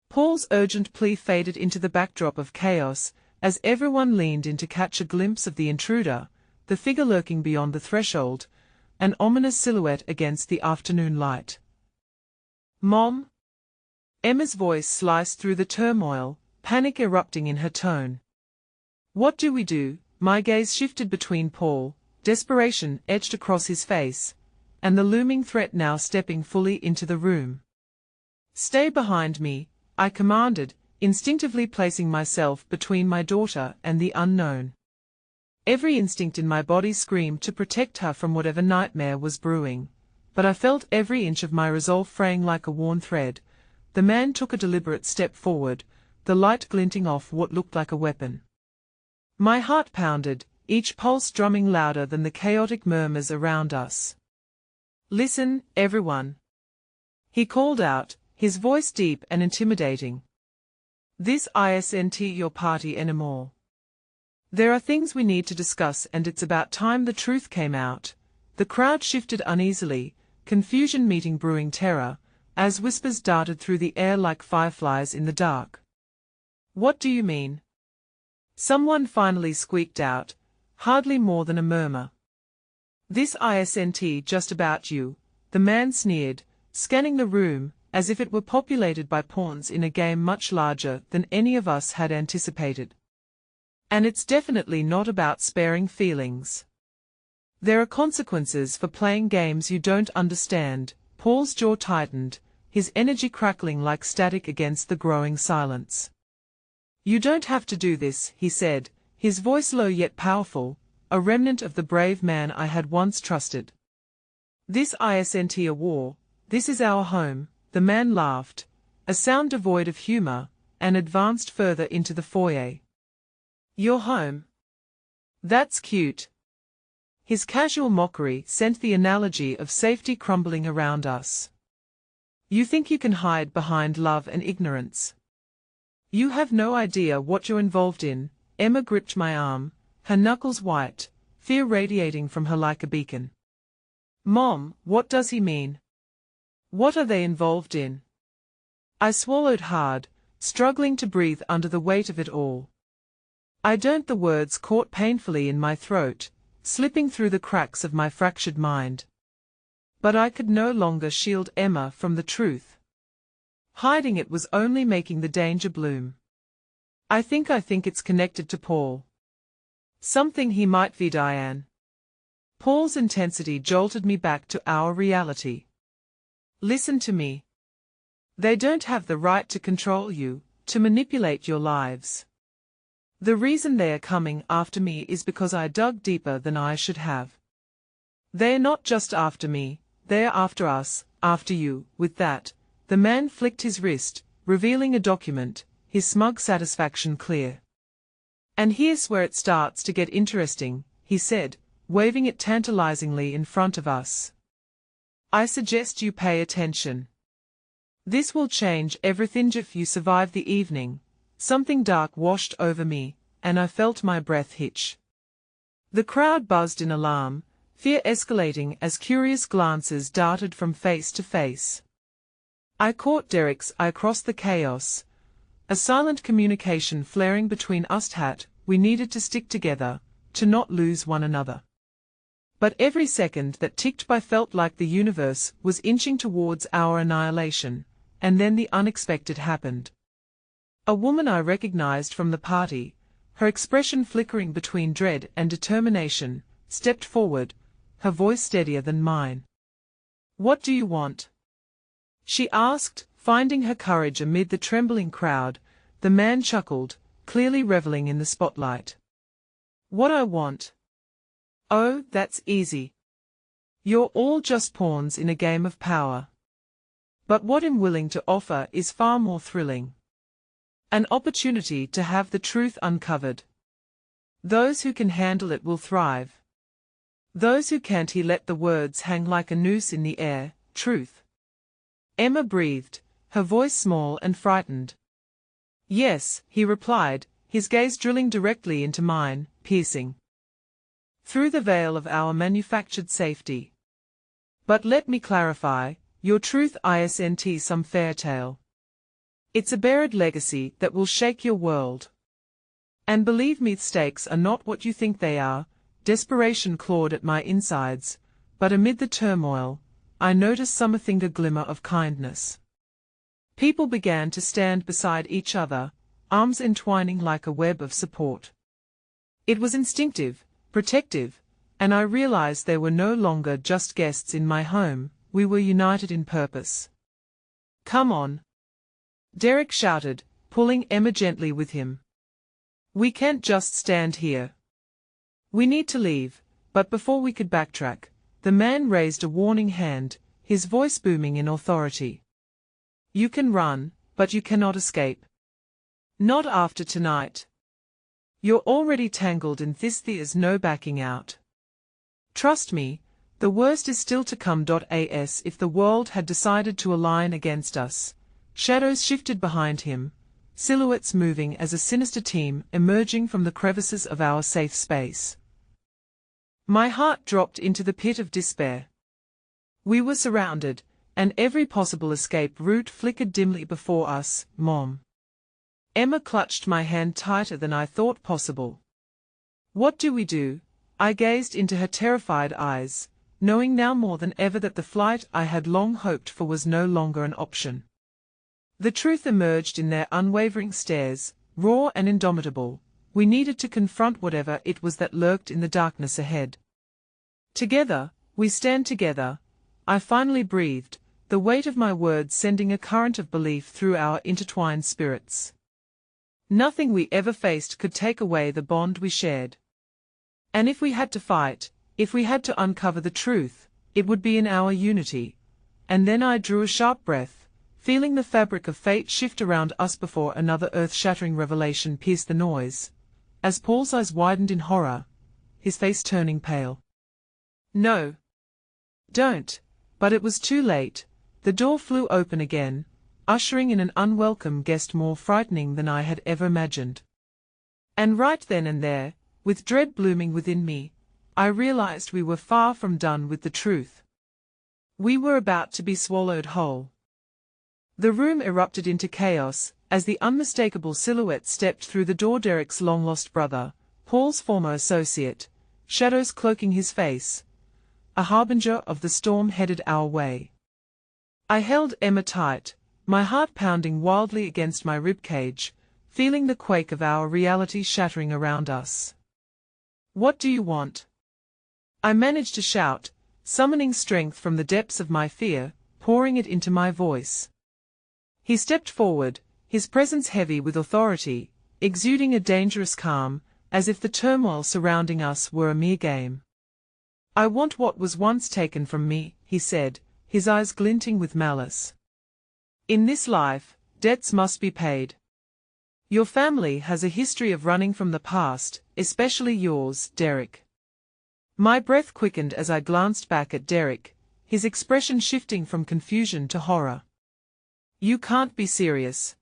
Paul's urgent plea faded into the backdrop of chaos, as everyone leaned in to catch a glimpse of the intruder, the figure lurking beyond the threshold, an ominous silhouette against the afternoon light. Mom? Emma's voice sliced through the turmoil, panic erupting in her tone. What do we do? My gaze shifted between Paul, desperation etched across his face, and the looming threat now stepping fully into the room. Stay behind me, I commanded, instinctively placing myself between my daughter and the unknown. Every instinct in my body screamed to protect her from whatever nightmare was brewing, but I felt every inch of my resolve fraying like a worn thread. The man took a deliberate step forward, the light glinting off what looked like a weapon. My heart pounded, each pulse drumming louder than the chaotic murmurs around us. Listen, everyone. He called out, his voice deep and intimidating. This isn't your party anymore. There are things we need to discuss, and it's about time the truth came out. The crowd shifted uneasily, confusion meeting brewing terror, as whispers darted through the air like fireflies in the dark. "What do you mean?" someone finally squeaked out, hardly more than a murmur. "This isn't just about you," the man sneered, scanning the room, as if it were populated by pawns in a game much larger than any of us had anticipated. "And it's definitely not about sparing feelings. There are consequences for playing games you don't understand." Paul's jaw tightened, his energy crackling like static against the growing silence. "You don't have to do this," he said, his voice low yet powerful, a remnant of the brave man I had once trusted. "This isn't a war, this is our home." The man laughed, a sound devoid of humor, and advanced further into the foyer. "Your home? That's cute." His casual mockery sent the analogy of safety crumbling around us. "You think you can hide behind love and ignorance? You have no idea what you're involved in." Emma gripped my arm, her knuckles white, fear radiating from her like a beacon. "Mom, what does he mean? What are they involved in?" I swallowed hard, struggling to breathe under the weight of it all. I don't. The words caught painfully in my throat, slipping through the cracks of my fractured mind. But I could no longer shield Emma from the truth. Hiding it was only making the danger bloom. I think it's connected to Paul. Something he might be." Diane. Paul's intensity jolted me back to our reality. "Listen to me. They don't have the right to control you, to manipulate your lives. The reason they are coming after me is because I dug deeper than I should have. They are not just after me, they are after us, after you." With that, the man flicked his wrist, revealing a document, his smug satisfaction clear. "And here's where it starts to get interesting," he said, waving it tantalizingly in front of us. "I suggest you pay attention. This will change everything if you survive the evening." Something dark washed over me, and I felt my breath hitch. The crowd buzzed in alarm, fear escalating as curious glances darted from face to face. I caught Derek's eye across the chaos, a silent communication flaring between us. We needed to stick together, to not lose one another. But every second that ticked by felt like the universe was inching towards our annihilation, and then the unexpected happened. A woman I recognized from the party, her expression flickering between dread and determination, stepped forward, her voice steadier than mine. "What do you want?" she asked, finding her courage amid the trembling crowd. The man chuckled, clearly reveling in the spotlight. "What I want? Oh, that's easy. You're all just pawns in a game of power. But what I'm willing to offer is far more thrilling. An opportunity to have the truth uncovered. Those who can handle it will thrive. Those who can't, he let the words hang like a noose in the air. Truth." Emma breathed, her voice small and frightened. "Yes," he replied, his gaze drilling directly into mine, piercing through the veil of our manufactured safety. "But let me clarify, your truth isn't some fairy tale. It's a buried legacy that will shake your world. And believe me, the stakes are not what you think they are." Desperation clawed at my insides, but amid the turmoil, I noticed something, a glimmer of kindness. People began to stand beside each other, arms entwining like a web of support. It was instinctive, protective, and I realized they were no longer just guests in my home, we were united in purpose. "Come on," Derek shouted, pulling Emma gently with him. "We can't just stand here. We need to leave." But before we could backtrack, the man raised a warning hand, his voice booming in authority. "You can run, but you cannot escape. Not after tonight. You're already tangled in this. There's no backing out. Trust me, the worst is still to come. As if the world had decided to align against us, shadows shifted behind him, silhouettes moving as a sinister team emerging from the crevices of our safe space. My heart dropped into the pit of despair. We were surrounded, and every possible escape route flickered dimly before us. Mom. Emma clutched my hand tighter than I thought possible. What do we do? I gazed into her terrified eyes, knowing now more than ever that the flight I had long hoped for was no longer an option. The truth emerged in their unwavering stares, raw and indomitable. We needed to confront whatever it was that lurked in the darkness ahead. Together, we stand together, I finally breathed, the weight of my words sending a current of belief through our intertwined spirits. Nothing we ever faced could take away the bond we shared. And if we had to fight, if we had to uncover the truth, it would be in our unity. And then I drew a sharp breath, feeling the fabric of fate shift around us before another earth-shattering revelation pierced the noise. As Paul's eyes widened in horror, his face turning pale. No. Don't. But it was too late. The door flew open again, ushering in an unwelcome guest more frightening than I had ever imagined. And right then and there, with dread blooming within me, I realized we were far from done with the truth. We were about to be swallowed whole. The room erupted into chaos, as the unmistakable silhouette stepped through the door. Derek's long-lost brother, Paul's former associate, shadows cloaking his face, a harbinger of the storm headed our way. I held Emma tight, my heart pounding wildly against my ribcage, feeling the quake of our reality shattering around us. What do you want? I managed to shout, summoning strength from the depths of my fear, pouring it into my voice. He stepped forward, his presence heavy with authority, exuding a dangerous calm, as if the turmoil surrounding us were a mere game. I want what was once taken from me, he said, his eyes glinting with malice. In this life, debts must be paid. Your family has a history of running from the past, especially yours, Derek. My breath quickened as I glanced back at Derek, his expression shifting from confusion to horror. You can't be serious.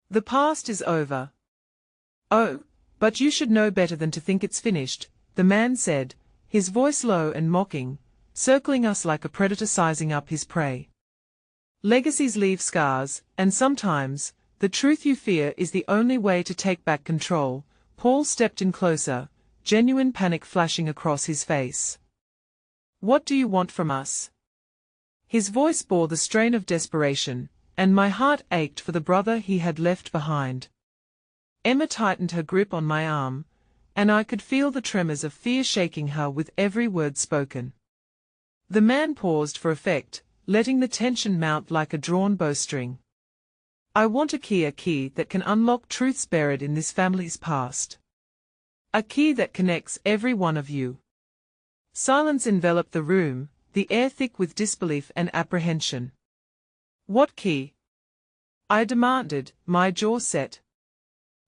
The past is over. Oh, but you should know better than to think it's finished, the man said, his voice low and mocking, circling us like a predator sizing up his prey. Legacies leave scars, and sometimes, the truth you fear is the only way to take back control. Paul stepped in closer, genuine panic flashing across his face. What do you want from us? His voice bore the strain of desperation, and my heart ached for the brother he had left behind. Emma tightened her grip on my arm, and I could feel the tremors of fear shaking her with every word spoken. The man paused for effect, letting the tension mount like a drawn bowstring. I want a key that can unlock truths buried in this family's past. A key that connects every one of you. Silence enveloped the room, the air thick with disbelief and apprehension. What key? I demanded, my jaw set.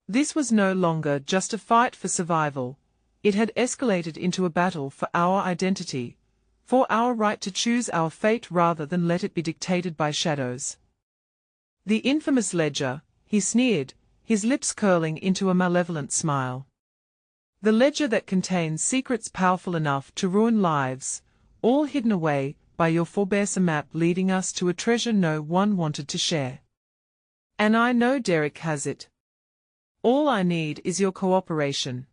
This was no longer just a fight for survival. It had escalated into a battle for our identity, for our right to choose our fate rather than let it be dictated by shadows. The infamous ledger, he sneered, his lips curling into a malevolent smile. The ledger that contains secrets powerful enough to ruin lives, all hidden away by your forebears, a map leading us to a treasure no one wanted to share. And I know Derek has it. All I need is your cooperation.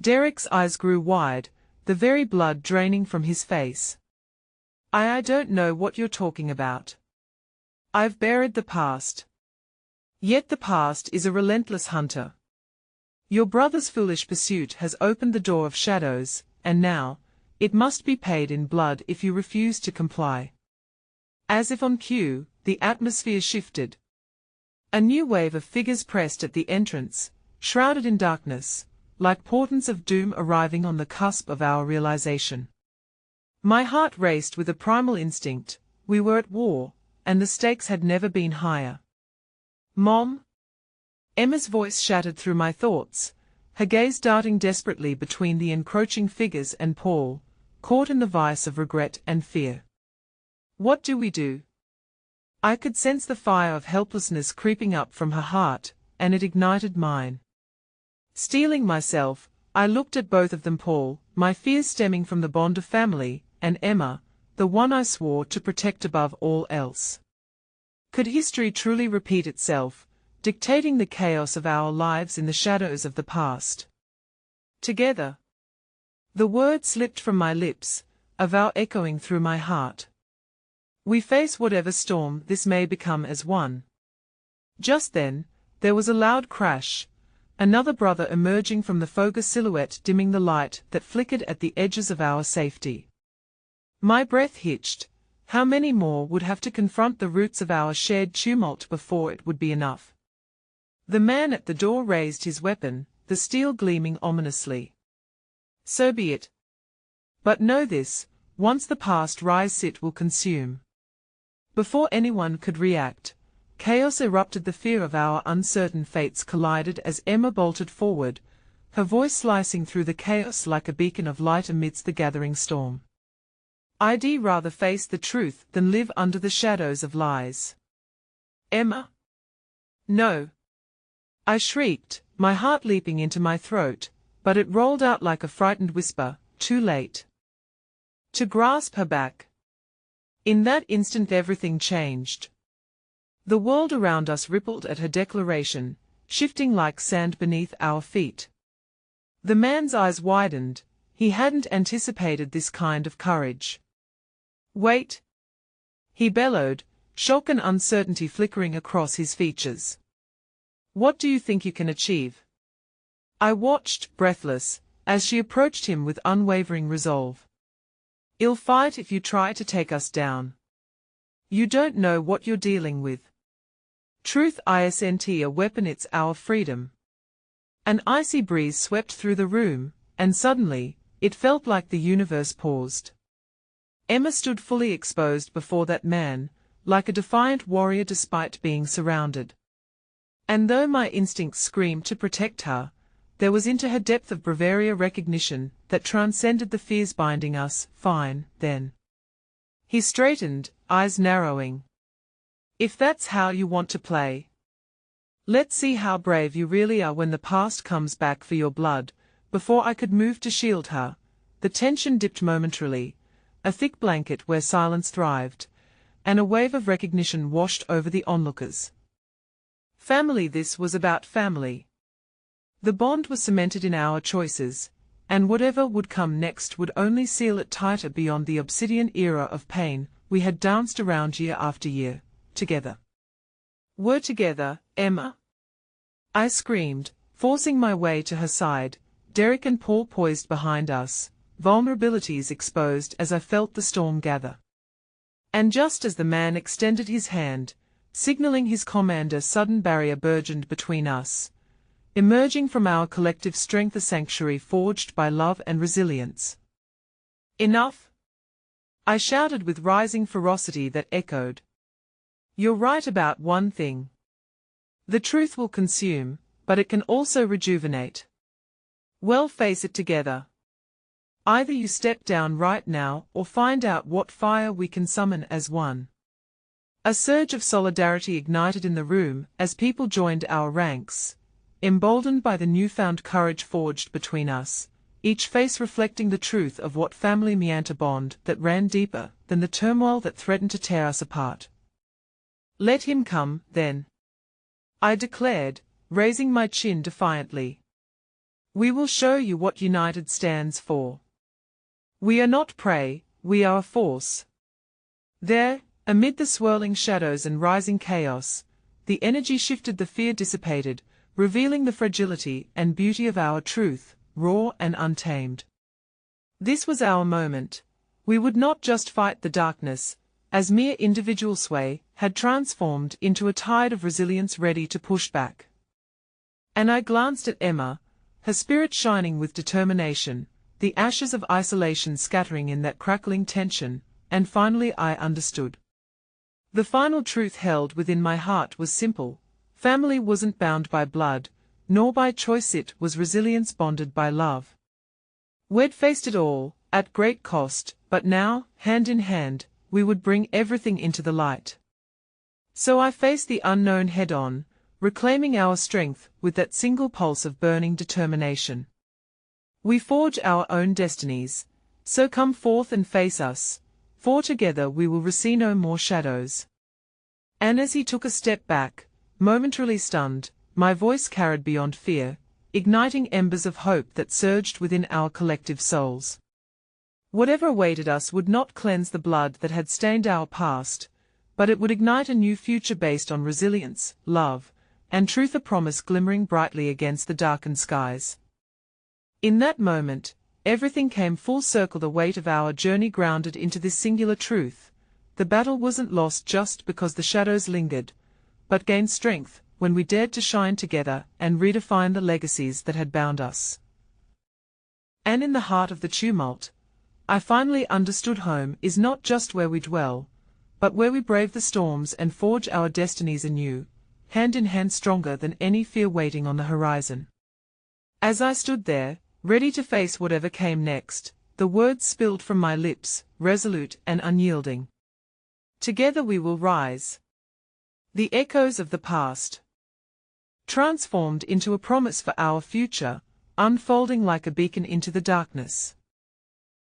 Derek's eyes grew wide, the very blood draining from his face. I don't know what you're talking about. I've buried the past. Yet the past is a relentless hunter. Your brother's foolish pursuit has opened the door of shadows, and now, it must be paid in blood if you refuse to comply. As if on cue, the atmosphere shifted. A new wave of figures pressed at the entrance, shrouded in darkness, like portents of doom arriving on the cusp of our realization. My heart raced with a primal instinct. We were at war, and the stakes had never been higher. Mom? Emma's voice shattered through my thoughts, her gaze darting desperately between the encroaching figures and Paul, caught in the vice of regret and fear. What do we do? I could sense the fire of helplessness creeping up from her heart, and it ignited mine. Steeling myself, I looked at both of them. Paul, my fears stemming from the bond of family, and Emma, the one I swore to protect above all else. Could history truly repeat itself, dictating the chaos of our lives in the shadows of the past? Together. The words slipped from my lips, a vow echoing through my heart. We face whatever storm this may become as one. Just then, there was a loud crash, another brother emerging from the foggy silhouette dimming the light that flickered at the edges of our safety. My breath hitched. How many more would have to confront the roots of our shared tumult before it would be enough? The man at the door raised his weapon, the steel gleaming ominously. So be it. But know this, once the past rise it will consume. Before anyone could react, chaos erupted. The fear of our uncertain fates collided as Emma bolted forward, her voice slicing through the chaos like a beacon of light amidst the gathering storm. I'd rather face the truth than live under the shadows of lies. Emma? No. I shrieked, my heart leaping into my throat, but it rolled out like a frightened whisper, too late to grasp her back. In that instant everything changed. The world around us rippled at her declaration, shifting like sand beneath our feet. The man's eyes widened. He hadn't anticipated this kind of courage. Wait! He bellowed, shock and uncertainty flickering across his features. What do you think you can achieve? I watched, breathless, as she approached him with unwavering resolve. I'll fight if you try to take us down. You don't know what you're dealing with. Truth isn't a weapon, it's our freedom. An icy breeze swept through the room, and suddenly, it felt like the universe paused. Emma stood fully exposed before that man, like a defiant warrior despite being surrounded. And though my instincts screamed to protect her, there was into her depth of bravado recognition that transcended the fears binding us. Fine, then. He straightened, eyes narrowing. If that's how you want to play, let's see how brave you really are when the past comes back for your blood. Before I could move to shield her, the tension dipped momentarily, a thick blanket where silence thrived, and a wave of recognition washed over the onlookers. Family. This was about family. The bond was cemented in our choices, and whatever would come next would only seal it tighter beyond the obsidian era of pain we had danced around year after year, together. We're together, Emma? I screamed, forcing my way to her side, Derek and Paul poised behind us, vulnerabilities exposed as I felt the storm gather. And just as the man extended his hand, signaling his command, a sudden barrier burgeoned between us, emerging from our collective strength, a sanctuary forged by love and resilience. Enough! I shouted with rising ferocity that echoed. You're right about one thing. The truth will consume, but it can also rejuvenate. Well, face it together. Either you step down right now or find out what fire we can summon as one. A surge of solidarity ignited in the room as people joined our ranks, emboldened by the newfound courage forged between us, each face reflecting the truth of what family meant, a bond that ran deeper than the turmoil that threatened to tear us apart. Let him come, then, I declared, raising my chin defiantly. We will show you what united stands for. We are not prey, we are a force. There, amid the swirling shadows and rising chaos, the energy shifted, the fear dissipated, revealing the fragility and beauty of our truth, raw and untamed. This was our moment. We would not just fight the darkness, as mere individual sway had transformed into a tide of resilience ready to push back. And I glanced at Emma, her spirit shining with determination, the ashes of isolation scattering in that crackling tension, and finally I understood. The final truth held within my heart was simple. Family wasn't bound by blood, nor by choice, it was resilience bonded by love. We'd faced it all, at great cost, but now, hand in hand, we would bring everything into the light. So I faced the unknown head-on, reclaiming our strength with that single pulse of burning determination. We forge our own destinies, so come forth and face us, for together we will receive no more shadows. And as he took a step back, momentarily stunned, my voice carried beyond fear, igniting embers of hope that surged within our collective souls. Whatever awaited us would not cleanse the blood that had stained our past, but it would ignite a new future based on resilience, love, and truth, a promise glimmering brightly against the darkened skies. In that moment, everything came full circle, the weight of our journey grounded into this singular truth. The battle wasn't lost just because the shadows lingered, but gained strength when we dared to shine together and redefine the legacies that had bound us. And in the heart of the tumult, I finally understood home is not just where we dwell, but where we brave the storms and forge our destinies anew, hand in hand, stronger than any fear waiting on the horizon. As I stood there, ready to face whatever came next, the words spilled from my lips, resolute and unyielding. Together we will rise. The echoes of the past, transformed into a promise for our future, unfolding like a beacon into the darkness.